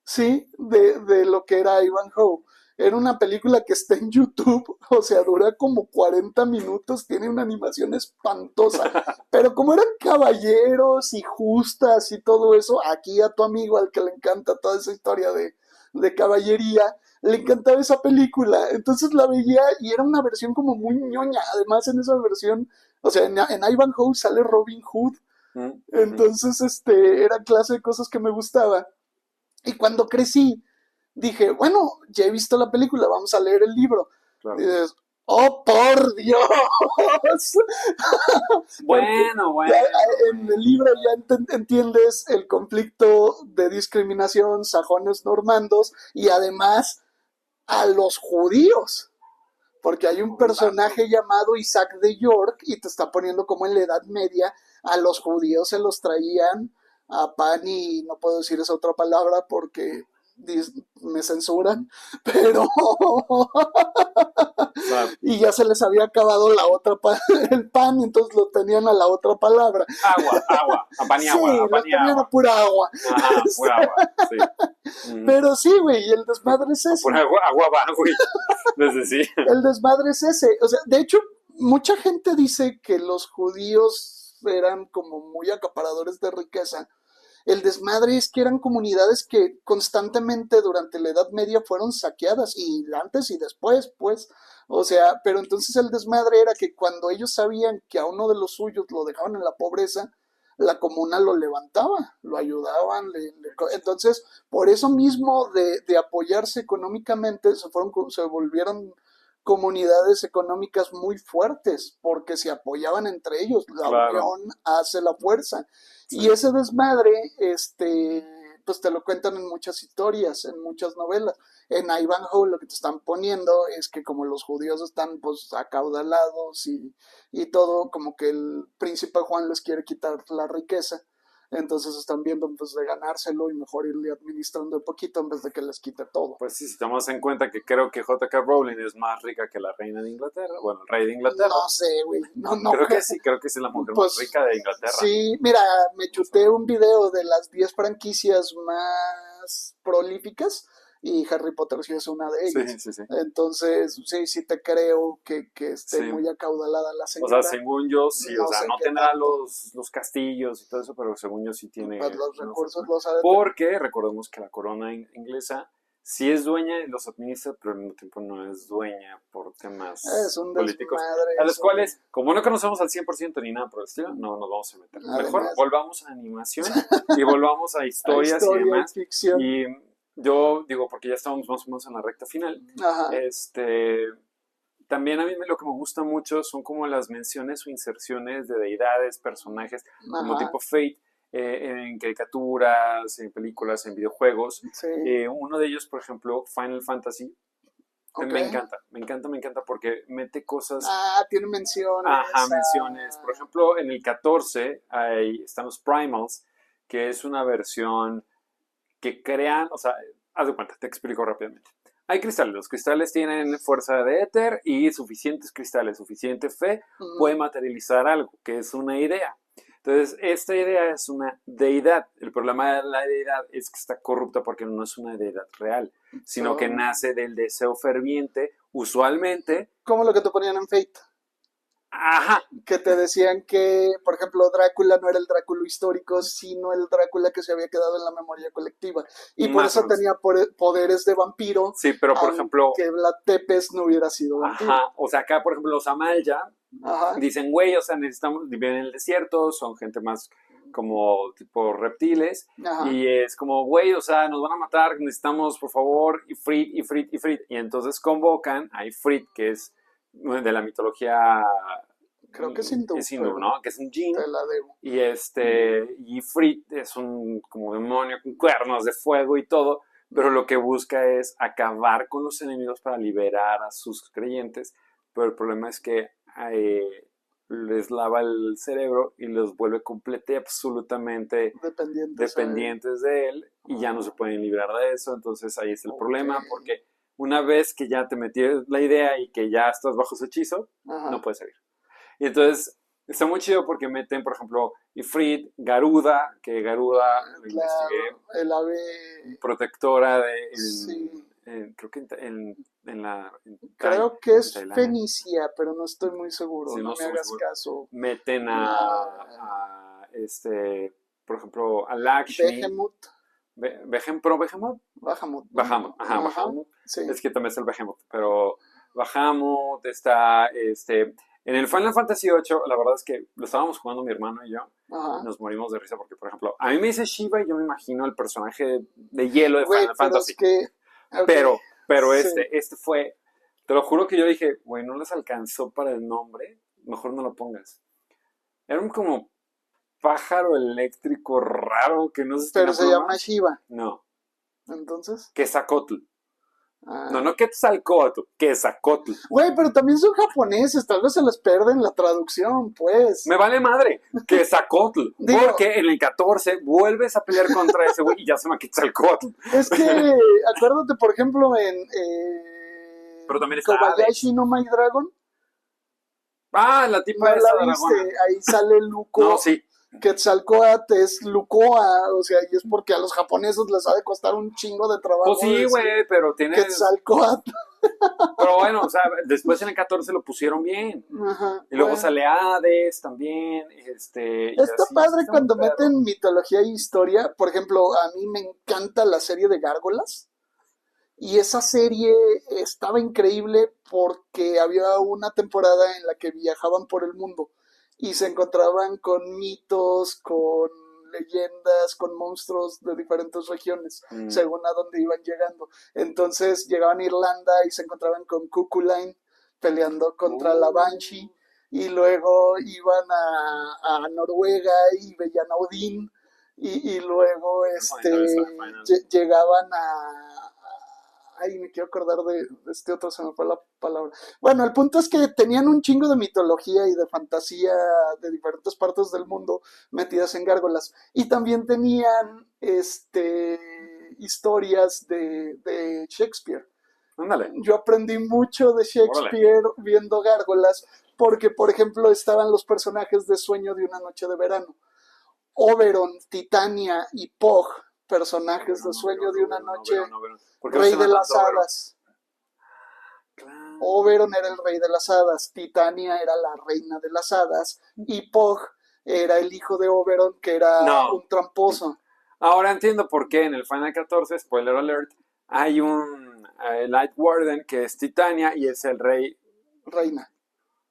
¿sí? De lo que era Ivanhoe. Era una película que está en YouTube, o sea, dura como 40 minutos, tiene una animación espantosa. Pero como eran caballeros y justas y todo eso, aquí a tu amigo al que le encanta toda esa historia de caballería, le encantaba esa película. Entonces la veía y era una versión como muy ñoña. Además, en esa versión, o sea, en Ivanhoe sale Robin Hood. Entonces, era clase de cosas que me gustaba. Y cuando crecí, dije, bueno, ya he visto la película, vamos a leer el libro. Claro. Y dices, ¡oh, por Dios! Bueno. En el libro ya entiendes el conflicto de discriminación sajones normandos y además a los judíos. Porque hay un personaje llamado Isaac de York y te está poniendo como en la Edad Media a los judíos se los traían a pan y no puedo decir esa otra palabra porque me censuran, pero y ya se les había acabado la otra el pan, entonces lo tenían a la otra palabra. Agua, a pan y agua. Sí, lo tenían a pura agua. Ajá, pura agua, sí. Pero sí, güey, el desmadre es ese. Pura agua va, güey. Desde sí. El desmadre es ese. O sea, de hecho, mucha gente dice que los judíos eran como muy acaparadores de riqueza. El desmadre es que eran comunidades que constantemente durante la Edad Media fueron saqueadas y antes y después, pues, o sea, pero entonces el desmadre era que cuando ellos sabían que a uno de los suyos lo dejaban en la pobreza, la comuna lo levantaba, lo ayudaban, entonces, por eso mismo de apoyarse económicamente, se volvieron comunidades económicas muy fuertes, porque se apoyaban entre ellos, la unión hace la fuerza. Sí. Y ese desmadre, pues te lo cuentan en muchas historias, en muchas novelas. En Ivanhoe lo que te están poniendo es que como los judíos están pues acaudalados y todo, como que el príncipe Juan les quiere quitar la riqueza. Entonces están viendo pues de ganárselo y mejor irle administrando un poquito en vez de que les quite todo. Pues sí, si tomamos en cuenta que creo que J.K. Rowling es más rica que la reina de Inglaterra, bueno, el rey de Inglaterra. No sé, güey. No, creo que es la mujer pues, más rica de Inglaterra. Sí, mira, me chuté un video de las 10 franquicias más prolíficas y Harry Potter sí es una de ellas. Sí. Entonces, sí te creo que esté muy acaudalada la señora. O sea, según yo, sí, no, o sea, no tendrá los castillos y todo eso, pero según yo sí tiene... Pues los recursos los sabe. Porque recordemos que la corona inglesa sí es dueña y los administra, pero al mismo tiempo no es dueña por temas políticos. A los cuales, como no conocemos al 100% ni nada por el estilo, no nos vamos a meter. Además, mejor volvamos a animación y volvamos a historias y demás. Ficción. Y yo digo, porque ya estamos más o menos en la recta final. Ajá. También a mí lo que me gusta mucho son como las menciones o inserciones de deidades, personajes, como tipo Fate, en caricaturas, en películas, en videojuegos. Sí. Uno de ellos, por ejemplo, Final Fantasy. Okay. Me encanta porque mete cosas... tiene menciones. Ajá, menciones. Por ejemplo, en el 14 están los Primals, que es una versión que crean, o sea, haz de cuenta, te explico rápidamente. Hay cristales, los cristales tienen fuerza de éter y suficientes cristales, suficiente fe, puede materializar algo, que es una idea. Entonces, esta idea es una deidad. El problema de la deidad es que está corrupta porque no es una deidad real, sino que nace del deseo ferviente, usualmente. Como lo que te ponían en Fate. Ajá. Que te decían que, por ejemplo, Drácula no era el Drácula histórico, sino el Drácula que se había quedado en la memoria colectiva. Y por eso tenía poderes de vampiro. Sí, pero por ejemplo... que Vlad Tepes no hubiera sido vampiro. Ajá, o sea, acá, por ejemplo, los Amalya dicen, güey, o sea, necesitamos, viven en el desierto, son gente más como tipo reptiles. Ajá. Y es como, güey, o sea, nos van a matar, necesitamos, por favor, Ifrit, Ifrit, Ifrit. Y entonces convocan a Ifrit, que es de la mitología, creo que es hindú, ¿no? Que es un jinn. Te la debo. Y Ifrit es un como demonio con cuernos de fuego y todo, pero lo que busca es acabar con los enemigos para liberar a sus creyentes, pero el problema es que les lava el cerebro y los vuelve completamente y absolutamente dependientes de él, y ya no se pueden librar de eso. Entonces ahí es el problema, porque una vez que ya te metí la idea y que ya estás bajo su hechizo, no puedes salir. Y entonces está muy chido porque meten, por ejemplo, Ifrit, Garuda, que Garuda el ave protectora de... sí. Creo que creo que es Fenicia, pero no estoy muy seguro, sí, no me hagas caso. Meten por ejemplo, a Lakshmi. Behemoth. Bahamut. Ajá. Bahamut. Sí. Es que también es el Behemoth, pero Bahamut está, en el Final Fantasy VIII, la verdad es que lo estábamos jugando mi hermano y yo, nos morimos de risa porque, por ejemplo, a mí me dice Shiva y yo me imagino el personaje de hielo de Final Fantasy. Es que, pero este fue, te lo juro que yo dije, güey, no les alcanzó para el nombre, mejor no lo pongas. Era un como pájaro eléctrico raro que no sé si pero se llama Shiva. No. ¿Entonces? Quetzalcóatl. No Quetzalcóatl, Quetzalcóatl. Güey, pero también son japoneses, tal vez se les pierde en la traducción, pues. Me vale madre, Quetzalcóatl. Porque en el 14 vuelves a pelear contra ese güey y ya se llama Quetzalcóatl. Es que, acuérdate, por ejemplo, en pero también está Kobayashi no My Dragon. La tipa de esa dragona. Ahí sale Luco. No, sí. Quetzalcóatl es Lucoa, o sea, y es porque a los japoneses les ha de costar un chingo de trabajo. Pues sí, güey, pero tiene... Quetzalcóatl. Pero bueno, o sea, después en el 14 lo pusieron bien. Ajá, y luego sale Hades también. Está padre cuando meten mitología e historia. Por ejemplo, a mí me encanta la serie de Gárgolas. Y esa serie estaba increíble porque había una temporada en la que viajaban por el mundo y se encontraban con mitos, con leyendas, con monstruos de diferentes regiones, según a dónde iban llegando. Entonces llegaban a Irlanda y se encontraban con Cuchulainn peleando contra la Banshee, y luego iban a Noruega y veían a Odín, y luego llegaban ay, me quiero acordar de este otro, se me fue la palabra. Bueno, el punto es que tenían un chingo de mitología y de fantasía de diferentes partes del mundo metidas en Gárgolas. Y también tenían historias de Shakespeare. Ándale. Yo aprendí mucho de Shakespeare viendo Gárgolas, porque, por ejemplo, estaban los personajes de Sueño de una noche de verano. Oberon, Titania y Pog, personajes de Sueño de una noche, rey de las hadas. Claro. Oberon era el rey de las hadas, Titania era la reina de las hadas, y Pog era el hijo de Oberon, que era un tramposo. Ahora entiendo por qué en el Final 14, spoiler alert, hay un Light Warden que es Titania y es el rey. Reina.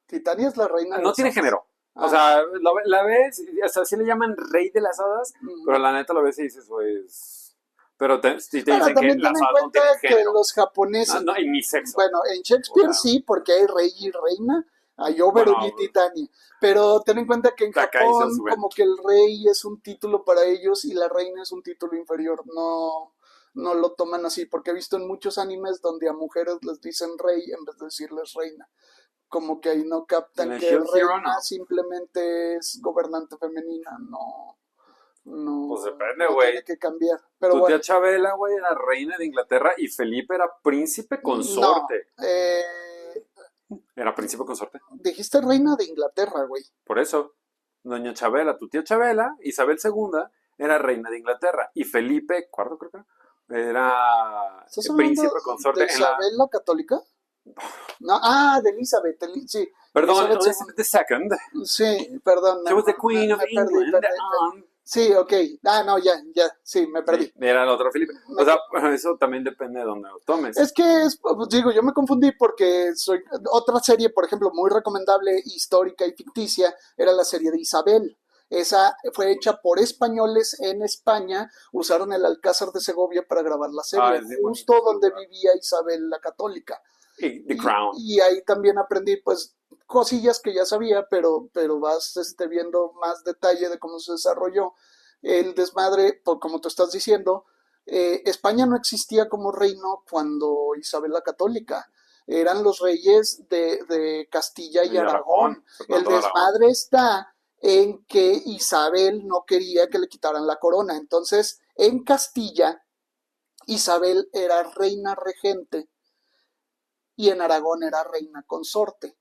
Titania es la reina de no las tiene hadas. Género. O sea, la ves, o sea, sí le llaman rey de las hadas, pero la neta lo ves y dices, pues... Pero si te dicen que las hadas no tienen género. Que los japoneses... No hay ni sexo. Bueno, en Shakespeare sí, porque hay rey y reina, hay Oberon y Titania. Pero ten en cuenta que en Japón como que el rey es un título para ellos y la reina es un título inferior. No lo toman así, porque he visto en muchos animes donde a mujeres les dicen rey en vez de decirles reina. Como que ahí no captan que reina simplemente es gobernante femenina, no, pues depende, güey. Tiene que cambiar. Pero tu tía Chabela, güey, era reina de Inglaterra y Felipe era príncipe consorte. ¿Era príncipe consorte? Dijiste reina de Inglaterra, güey. Por eso. Doña Chabela, tu tía Chabela, Isabel II, era reina de Inglaterra. Y Felipe IV, creo que era ¿Estás hablando príncipe de consorte en la... Isabel la Católica? No, de Elizabeth, sí, Perdón, Elizabeth Elizabeth II. II. Sí, perdón, She was the Queen of England. Sí, ok. No, ya, sí, me perdí. Sí, era el otro Felipe. O sea, eso también depende de dónde lo tomes. Es que, digo, yo me confundí porque otra serie, por ejemplo, muy recomendable, histórica y ficticia, era la serie de Isabel. Esa fue hecha por españoles en España, usaron el Alcázar de Segovia para grabar la serie, justo donde vivía Isabel la Católica. The Crown. Y ahí también aprendí, pues, cosillas que ya sabía, pero vas viendo más detalle de cómo se desarrolló el desmadre, como tú estás diciendo. España no existía como reino cuando Isabel la Católica. Eran los reyes de Castilla y Aragón. El desmadre está en que Isabel no quería que le quitaran la corona. Entonces, en Castilla, Isabel era reina regente y en Aragón era reina consorte.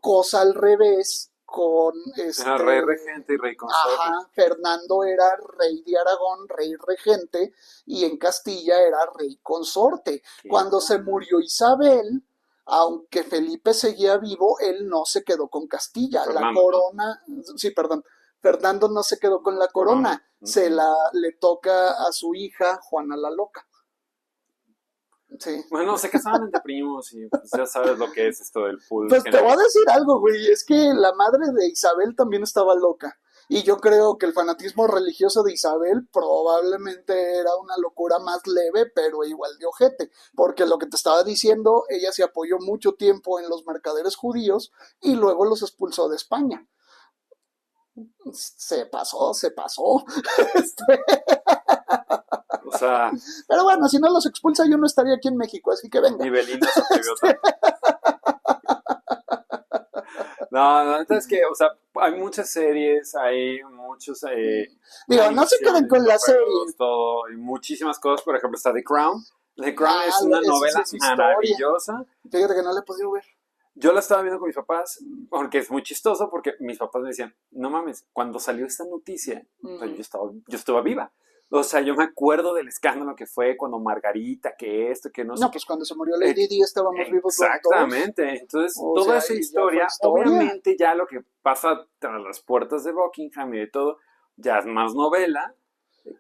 Cosa al revés con era rey regente y rey consorte. Fernando era rey de Aragón, rey regente, y en Castilla era rey consorte. Cuando se murió Isabel, aunque Felipe seguía vivo, él no se quedó con Castilla. La corona, sí, perdón, Fernando no se quedó con la corona, le toca a su hija Juana la Loca. Sí. Bueno, se casaban entre primos y pues ya sabes lo que es esto del pool. Pues te voy a decir algo, güey, es que la madre de Isabel también estaba loca. Y yo creo que el fanatismo religioso de Isabel probablemente era una locura más leve, pero igual de ojete. Porque lo que te estaba diciendo, ella se apoyó mucho tiempo en los mercaderes judíos y luego los expulsó de España. Se pasó. O sea... Pero bueno, si no los expulsa yo no estaría aquí en México, así que venga. Ni Belinda se atrevió No, es que, o sea, hay muchas series, hay muchos... Digo, no se queden con la serie. Todo, hay muchísimas cosas, por ejemplo, está The Crown. The Crown es una novela maravillosa. Fíjate que no la he podido ver. Yo la estaba viendo con mis papás, porque es muy chistoso, porque mis papás me decían, no mames, cuando salió esta noticia, pues yo estaba viva. O sea, yo me acuerdo del escándalo que fue cuando Margarita, que esto, que no sé. No, pues cuando se murió Lady Di estábamos vivos los dos. Exactamente. Entonces, toda esa historia, obviamente ya lo que pasa tras las puertas de Buckingham y de todo, ya es más novela,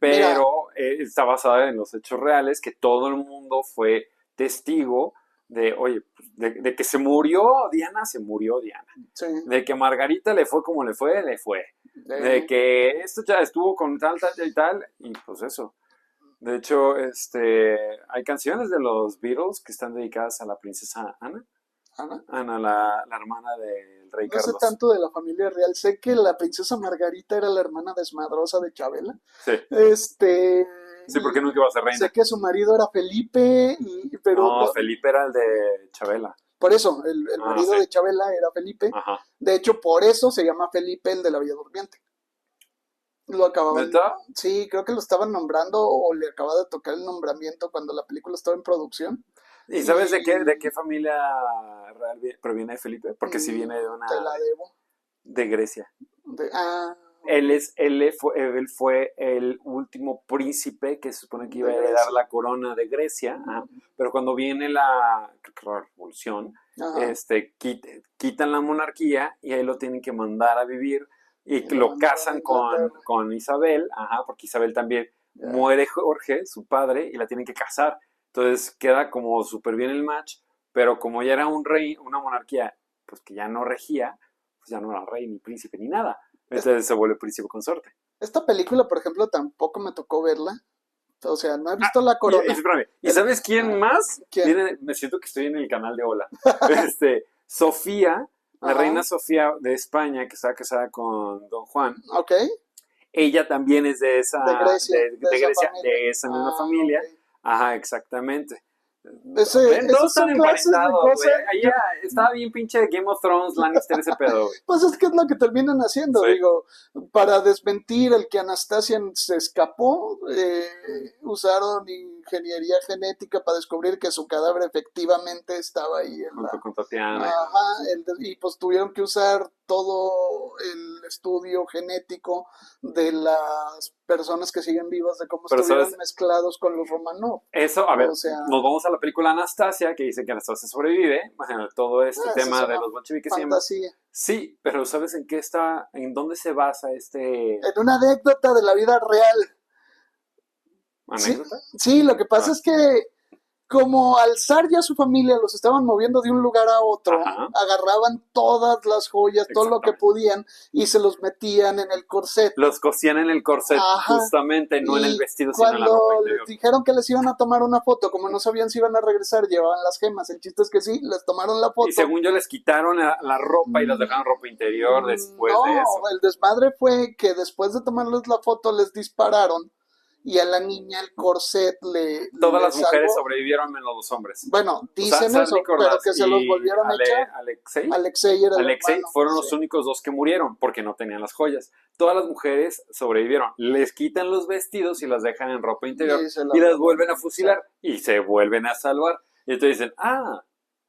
pero está basada en los hechos reales, que todo el mundo fue testigo de, oye, de que se murió Diana. Sí. De que Margarita le fue como le fue. De que esto ya estuvo con tal y tal, y pues eso. De hecho, hay canciones de los Beatles que están dedicadas a la princesa Ana. Ana, la hermana del rey Carlos. No sé tanto de la familia real. Sé que la princesa Margarita era la hermana desmadrosa de Chabela. Sí. Sí, porque nunca iba a ser reina. Sé que su marido era Felipe, pero... No, Felipe era el de Chabela. Por eso, el marido de Chabela era Felipe. Ajá. De hecho, por eso se llama Felipe el de la Bella Durmiente. Lo acababan. ¿Neta? Sí, creo que lo estaban nombrando o le acaba de tocar el nombramiento cuando la película estaba en producción. ¿Y sabes de qué familia real proviene Felipe? Porque si viene de una... Te la debo. De Grecia. Él fue el último príncipe que se supone que iba a heredar la corona de Grecia, pero cuando viene la revolución, quitan la monarquía y ahí lo tienen que mandar a vivir y lo casan con Isabel, porque Isabel también muere Jorge, su padre, y la tienen que casar. Entonces queda como súper bien el match, pero como ya era un rey, una monarquía, pues que ya no regía, pues ya no era rey, ni príncipe, ni nada. Entonces se vuelve príncipe consorte. Esta película, por ejemplo, tampoco me tocó verla. O sea, no he visto la corona. ¿Y sabes quién más? ¿Quién? Me siento que estoy en el canal de Hola. Sofía, la reina Sofía de España, que está casada con Don Juan. Ok. Ella también es de esa... De Grecia. De esa misma familia. Okay. Ajá, exactamente. Todos están emparentados, güey. Allá estaba bien pinche Game of Thrones, Lannister, ese pedo, güey. Pues es que es lo que terminan haciendo, digo, para desmentir el que Anastasia se escapó, usaron y ingeniería genética para descubrir que su cadáver efectivamente estaba ahí en Junto la... con Tatiana. Ajá, y pues tuvieron que usar todo el estudio genético de las personas que siguen vivas, de cómo Pero, estuvieron ¿sabes? mezclados con los Romanov. Eso, a ver, O sea, nos vamos a la película Anastasia, que dice que Anastasia sobrevive, todo este esa es tema de una los bolcheviques y demás. fantasía. Sí, pero ¿sabes en qué está, en dónde se basa este En una anécdota de la vida real. Sí, anécdota? sí, lo que pasa Ah, es que como al zar y a su familia los estaban moviendo de un lugar a otro, ajá, agarraban todas las joyas, todo lo que exactamente. podían y se los metían en el corset. Los cosían en el corset, Ajá. justamente, no en el Y vestido, sino en la ropa cuando les interior. dijeron que les iban a tomar una foto, como no sabían si iban a regresar, llevaban las gemas. El chiste es que sí, les tomaron la Y foto. según yo les quitaron la ropa y las dejaron ropa interior después de eso. No, el desmadre fue que después de tomarles la foto les dispararon y a la niña el corset Todas le las mujeres salvó. sobrevivieron menos los hombres. Bueno, O sea, dicen San eso, pero Nicolás que se los y volvieron a echar. Alexei, Alexei era el Alexei hermano. fueron los Sí. únicos dos que murieron porque no tenían las joyas. Todas las mujeres sobrevivieron. Les quitan los vestidos y las dejan en ropa interior Y se y las volvieron vuelven a a fusilar echar. y se vuelven a salvar. Y entonces dicen,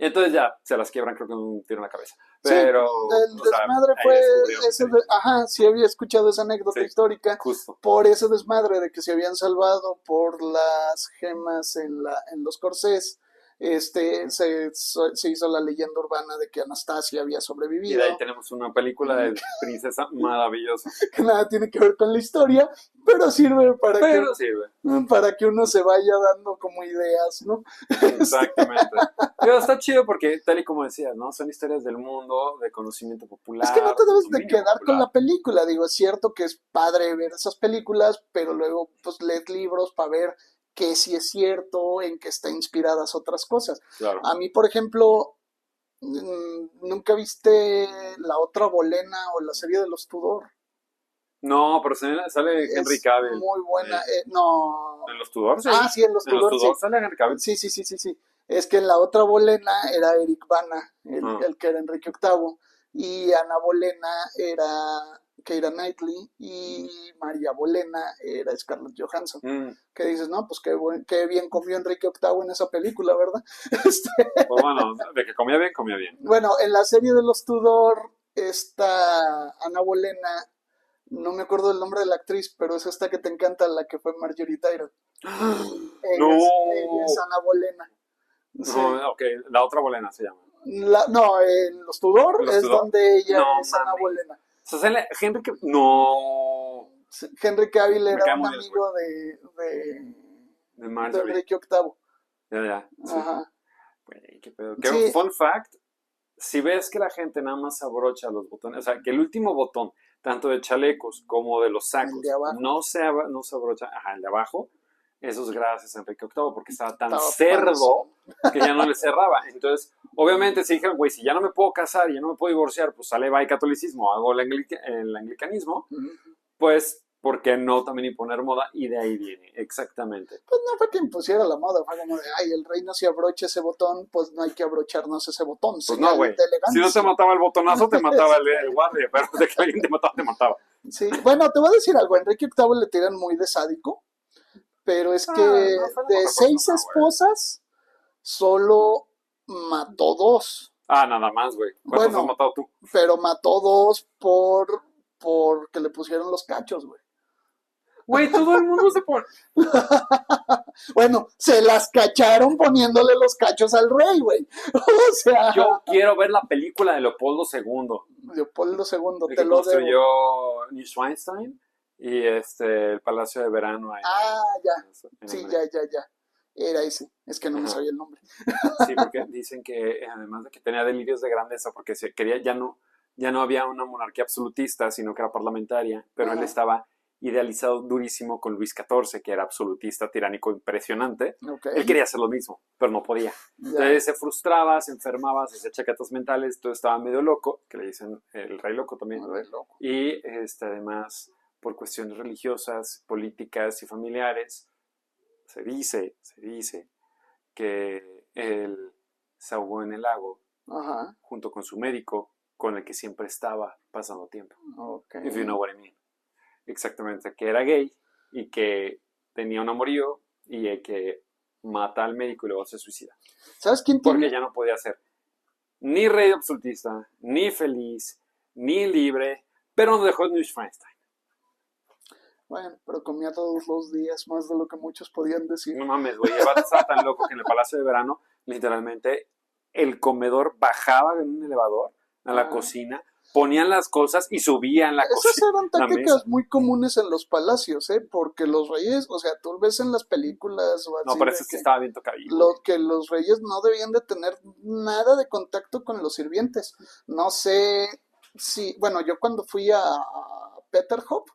y entonces ya se las quiebran, creo que un tiro en la cabeza. Sí, Pero, el o sea, desmadre ahí fue descubrieron que ese tenían. ajá, sí había escuchado esa anécdota Sí, histórica justo. por ese desmadre de que se habían salvado por las gemas en los corsés. Se hizo la leyenda urbana de que Anastasia había Y de ahí sobrevivido, tenemos una película de princesa maravillosa. que nada tiene que ver con la historia, pero sirve Pero sirve. para que uno se vaya dando como ideas, ¿no? Exactamente. Pero está chido porque, tal y como decías, ¿no? Son historias del mundo, de conocimiento Es que no popular, te de debes de dominio quedar con popular. la película, digo, es cierto que es padre ver esas películas, pero luego pues lees libros para ver qué sí es cierto, en qué están inspiradas otras cosas. Claro. A mí, por ejemplo, ¿nunca viste La Otra Bolena o la serie de los Tudor? No, pero sale Henry Es Cavill. muy buena. No. En los Tudor, sí. Ah, sí, en los En los Tudor, sí. Tudor sale Henry Cavill. Sí, sí, sí, sí, sí. Es que en La Otra Bolena era Eric Bana, Ah. el que era Enrique VIII, y Ana Bolena era Keira Knightley, y María Bolena era Scarlett Johansson. Mm. Que dices, no, pues qué bien comió Enrique VIII en esa película, ¿verdad? Pues bueno, de que comía bien, comía bien. Bueno, en la serie de los Tudor, esta Ana Bolena, no me acuerdo del nombre de la actriz, pero es esta que te encanta, la que fue Marjorie Taylor. Ella es No. Ana Bolena. Sí. No, ok, la otra bolena se llama. No, en Los Tudor ¿Los es Tudor? donde ella No, es Ana mames. Bolena. O sea, sale Henry Cavill. No. Henry Cavill Me era cae un muy bien, amigo De de Marjorie. Enrique VIII. Ya, sí. Ajá. Güey, qué pedo. Sí, Fun fact, si ves que la gente nada más abrocha los botones, o sea, que el último botón, tanto de chalecos como de los el sacos, de abajo no se abrocha, el de abajo, eso es gracias a Enrique VIII, porque estaba tan estaba cerdo panzón. que ya no le cerraba. Entonces, obviamente, si dijeron, güey, si ya no me puedo casar, ya no me puedo divorciar, pues sale va el catolicismo, hago el anglicanismo, pues, ¿por qué no también imponer moda? Y de ahí viene, exactamente. Pues no fue que impusiera la moda, fue como de, ay, el rey no se abrocha ese botón, pues no hay que abrocharnos ese botón, Pues señal no, güey. de Si no te elegancia. mataba el botonazo, te mataba el guardia, pero de que alguien te mataba, te mataba. Sí, bueno, te voy a decir algo, a Enrique VIII le tiran muy de sádico, pero es que No fue la de mejor 6 persona, güey. esposas, solo mató 2. Nada más, güey. ¿Cuántos has Bueno, matado tú? pero mató 2 porque le pusieron los cachos, güey. Güey, todo el mundo se pone. Bueno, se las cacharon poniéndole los cachos al rey, güey. O sea, Yo quiero ver la película de Leopoldo II, Leopoldo II, el te que lo debo. construyó Neuschwanstein y el Palacio de Verano ahí. Ya. en Sí, América. ya. Era ese. Es que no me Ajá. sabía el nombre. Sí, porque dicen que además de que tenía delirios de grandeza, porque se quería, ya no había una monarquía absolutista, sino que era parlamentaria, pero él Ajá. estaba idealizado durísimo con Luis XIV, que era absolutista, tiránico, impresionante. Ok. Él quería hacer lo mismo, pero no podía. Ya. Entonces se frustraba, se enfermaba, se hacía chaquetas mentales, todo estaba medio loco, que le dicen el rey loco también. Re loco. Y además, por cuestiones religiosas, políticas y familiares, se dice que él se ahogó en el lago Ajá. junto con su médico, con el que siempre estaba pasando tiempo. Ok. If you know what I mean. Exactamente, que era gay y que tenía un amorío y que mata al médico y luego se suicida. ¿Sabes quién Porque tiene? ya no podía ser ni rey absolutista, ni feliz, ni libre, pero no dejó Neuschwanstein. Bueno, pero comía todos los días, más de lo que muchos podían decir. No mames, güey, el vato estaba tan loco que en el Palacio de Verano, literalmente, el comedor bajaba en un elevador a la cocina, ponían las cosas y subían la Esas cocina. eran tácticas muy comunes en los palacios, ¿eh? Porque los reyes, o sea, tú ves en las películas o así. No, pero eso sí estaba bien tocadillo. Que los reyes no debían de tener nada de contacto con los sirvientes. No sé si, bueno, yo cuando fui a Peterhof,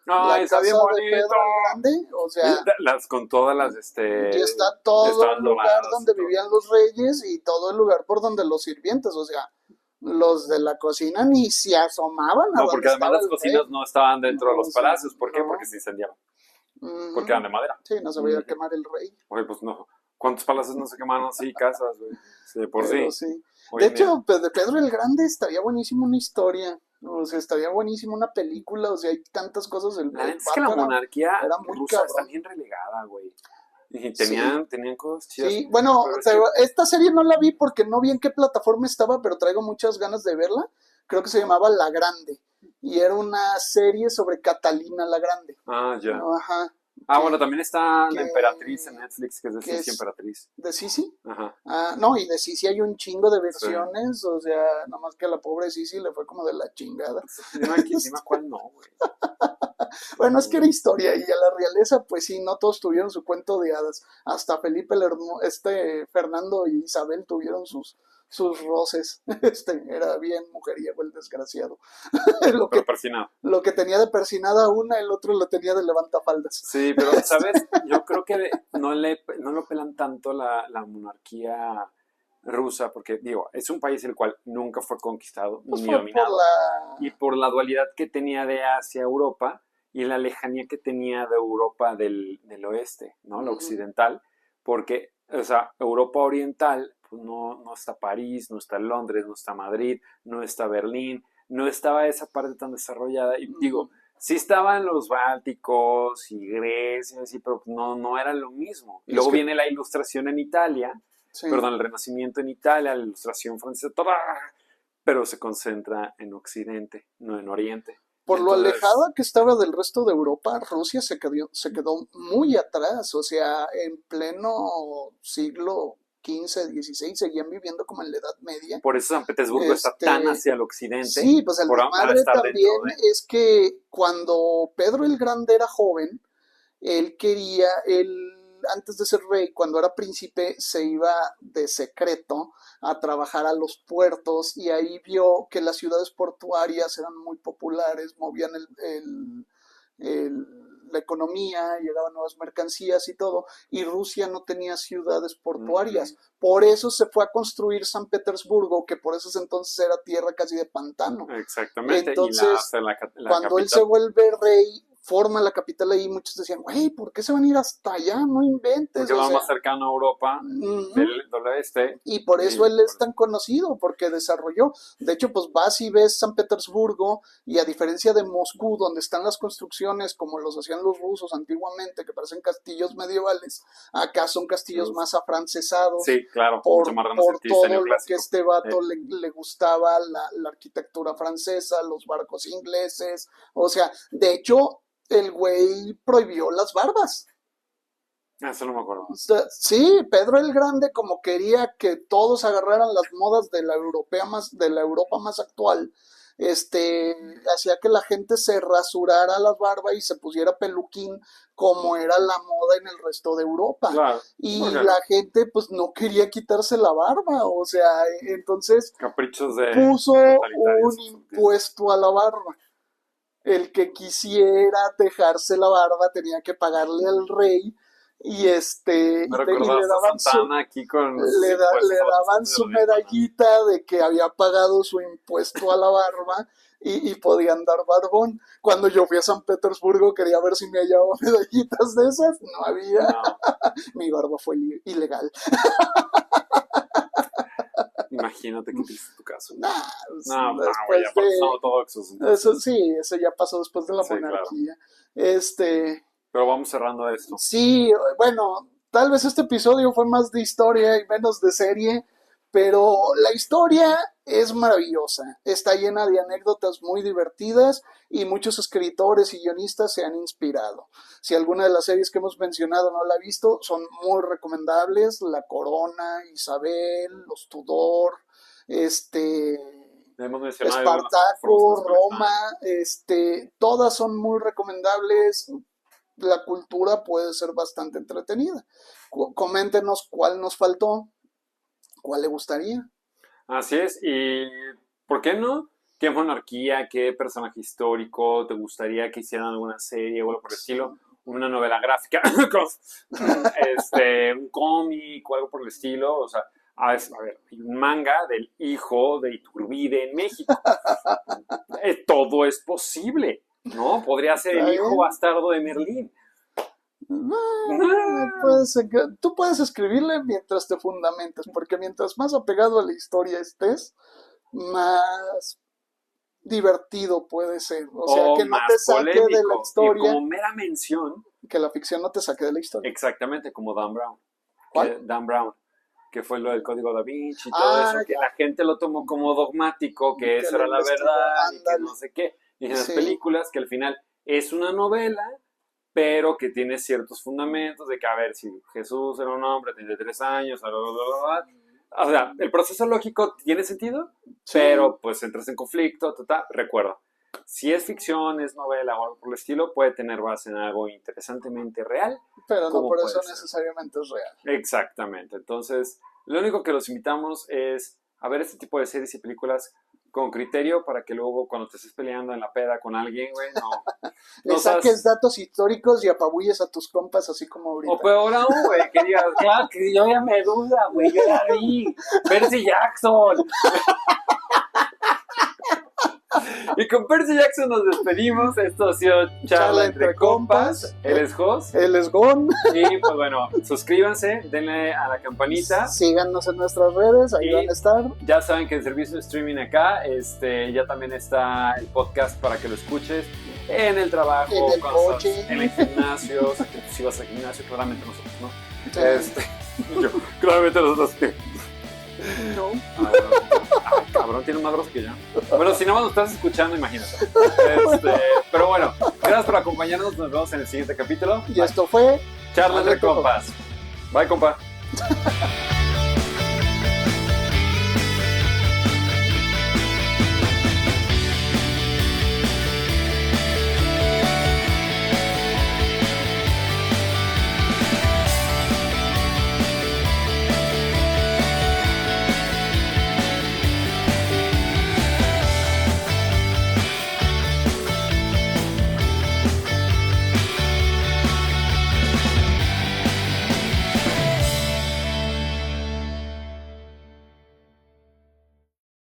la está casa bien de bonito. Pedro el Grande, o sea, Con todas las, y está todo el lugar doradas, donde vivían los reyes y todo el lugar por donde los sirvientes, o sea, los de la cocina ni se asomaban a No, donde porque además estaba las el cocinas rey. no estaban dentro de No, los palacios. ¿Por qué? no. Porque se incendiaban. Ujú. Porque eran de madera. Sí, no se veía quemar el rey. Oye, pues no. ¿Cuántos palacios no se quemaron así? Casas, güey. Sí, por Pero sí. sí. Hoy De en día. hecho, pues, de Pedro el Grande estaría buenísimo una historia. O sea, estaría buenísimo una película. O sea, hay tantas cosas. El La neta es vato que la monarquía era muy rusa está cabrón. bien relegada, güey. Y Sí. tenían cosas chidas. Sí, bueno, Pero es que- esta serie no la vi porque no vi en qué plataforma estaba, pero traigo muchas ganas de verla. Creo que se llamaba La Grande. Y era una serie sobre Catalina la Grande. Ah, ya. Ajá. Bueno, también está La que- Emperatriz en Netflix, que es de que Sisi es Emperatriz. de Sisi. Ajá. No, y de Sisi hay un chingo de Sí. versiones, o sea, nada más que a la pobre Sisi le fue como de la chingada. Dime cuál no, güey. Bueno, es que era historia y a la realeza, pues sí, no todos tuvieron su cuento de hadas. Hasta Felipe Fernando y Isabel tuvieron sus roces. Era bien mujeriego el desgraciado. Pero persinado. Lo que tenía de persinada una, el otro lo tenía de levantafaldas. Sí, pero, ¿sabes? Yo creo que no lo pelan tanto la monarquía rusa, porque, digo, es un país el cual nunca fue conquistado Pues ni fue dominado. Y por la dualidad que tenía de Asia a Europa y la lejanía que tenía de Europa del oeste, ¿no? La occidental, porque, o sea, Europa oriental, pues no está París, no está Londres, no está Madrid, no está Berlín, no estaba esa parte tan desarrollada. Y digo, sí estaban los Bálticos y Grecia, sí, pero no era lo mismo. Y luego viene la Ilustración en Italia, perdón, el Renacimiento en Italia, la Ilustración francesa, toda, pero se concentra en Occidente, no en Oriente. Por lo alejada que estaba del resto de Europa, Rusia se quedó muy atrás, o sea, en pleno siglo XV, XVI, seguían viviendo como en la Edad Media. Por eso San Petersburgo está tan hacia el occidente. Sí, pues el desmadre también es que cuando Pedro el Grande era joven, él antes de ser rey, cuando era príncipe, se iba de secreto a trabajar a los puertos y ahí vio que las ciudades portuarias eran muy populares, movían la economía, llegaban nuevas mercancías y todo, y Rusia no tenía ciudades portuarias. Por eso se fue a construir San Petersburgo, que por esos entonces era tierra casi de pantano. Exactamente. Entonces, la cuando capital. él se vuelve rey, forma la capital ahí, muchos decían, güey, ¿por qué se van a ir hasta allá? No inventes. Porque va más cercano a Europa del oeste. Y por eso él es tan conocido, porque desarrolló. De hecho, pues vas y ves San Petersburgo, y a diferencia de Moscú, donde están las construcciones como los hacían los rusos antiguamente, que parecen castillos medievales, acá son castillos más afrancesados. Sí, claro, por todo lo clásico. que este vato le gustaba, la arquitectura francesa, los barcos ingleses. O sea, de hecho, el güey prohibió las barbas. Eso no me acuerdo. Sí, Pedro el Grande, como quería que todos agarraran las modas de la Europa más actual, hacía que la gente se rasurara la barba y se pusiera peluquín como era la moda en el resto de Europa. Claro, y la gente pues no quería quitarse la barba, o sea, entonces caprichos de puso un impuesto a la barba. El que quisiera dejarse la barba tenía que pagarle al rey y le daban su medallita de que había pagado su impuesto a la barba y podían dar barbón. Cuando yo fui a San Petersburgo quería ver si me hallaba medallitas de esas, no había. No. Mi barba fue ilegal. Imagínate que triste tu caso. Ya eso ya pasó después de la monarquía. Claro. Pero vamos cerrando esto. Sí, bueno, tal vez este episodio fue más de historia y menos de serie, pero la historia es maravillosa, está llena de anécdotas muy divertidas y muchos escritores y guionistas se han inspirado. Si alguna de las series que hemos mencionado no la ha visto, son muy recomendables: La Corona, Isabel, Los Tudor, Espartaco, Roma, todas son muy recomendables. La cultura puede ser bastante entretenida. Coméntenos cuál nos faltó, cuál le gustaría. Así es, y ¿por qué no? ¿Qué monarquía, qué personaje histórico te gustaría que hicieran alguna serie o algo por el estilo? Una novela gráfica, un cómic o algo por el estilo. O sea, a ver, hay un manga del hijo de Iturbide en México. Todo es posible, ¿no? Podría ser el hijo bastardo de Merlín. Tú puedes escribirle mientras te fundamentes, porque mientras más apegado a la historia estés, más divertido puede ser. O sea, que no te saque de la historia. Y como mera mención, que la ficción no te saque de la historia. Exactamente, como Dan Brown. ¿Cuál? Dan Brown, que fue lo del Código Da Vinci y todo eso, que la gente lo tomó como dogmático, que eso era la verdad, y que no sé qué. Y en las películas, que al final es una novela, pero que tiene ciertos fundamentos de que, a ver, si Jesús era un hombre, tiene 3 años, bla, bla, bla, bla. O sea, el proceso lógico tiene sentido, pero pues entras en conflicto, recuerda. Si es ficción, es novela o algo por el estilo, puede tener base en algo interesantemente real. Pero no por eso necesariamente es real. Exactamente. Entonces, lo único que los invitamos es a ver este tipo de series y películas con criterio, para que luego cuando te estés peleando en la peda con alguien, güey, le saques datos históricos y apabulles a tus compas así como ahorita. O peor aún, güey, que digas, claro, que yo ya me duda, güey, yo ya vi Percy Jackson. Y con Percy Jackson nos despedimos. Esto ha sido Charla entre Compas. Él es Jos. Él es Gon. Y pues bueno, suscríbanse, denle a la campanita. Síganos en nuestras redes, ahí van a estar. Ya saben que el servicio de streaming acá, ya también está el podcast para que lo escuches en el trabajo, en el coche, en el gimnasio. Si vas al gimnasio, claramente nosotros, ¿no? Yo, claramente nosotros. No. Cabrón, tiene más grosso que yo. Bueno, si no nos estás escuchando, imagínate. Pero bueno, gracias por acompañarnos. Nos vemos en el siguiente capítulo. Y esto fue Charla entre Compas. Bye, compa.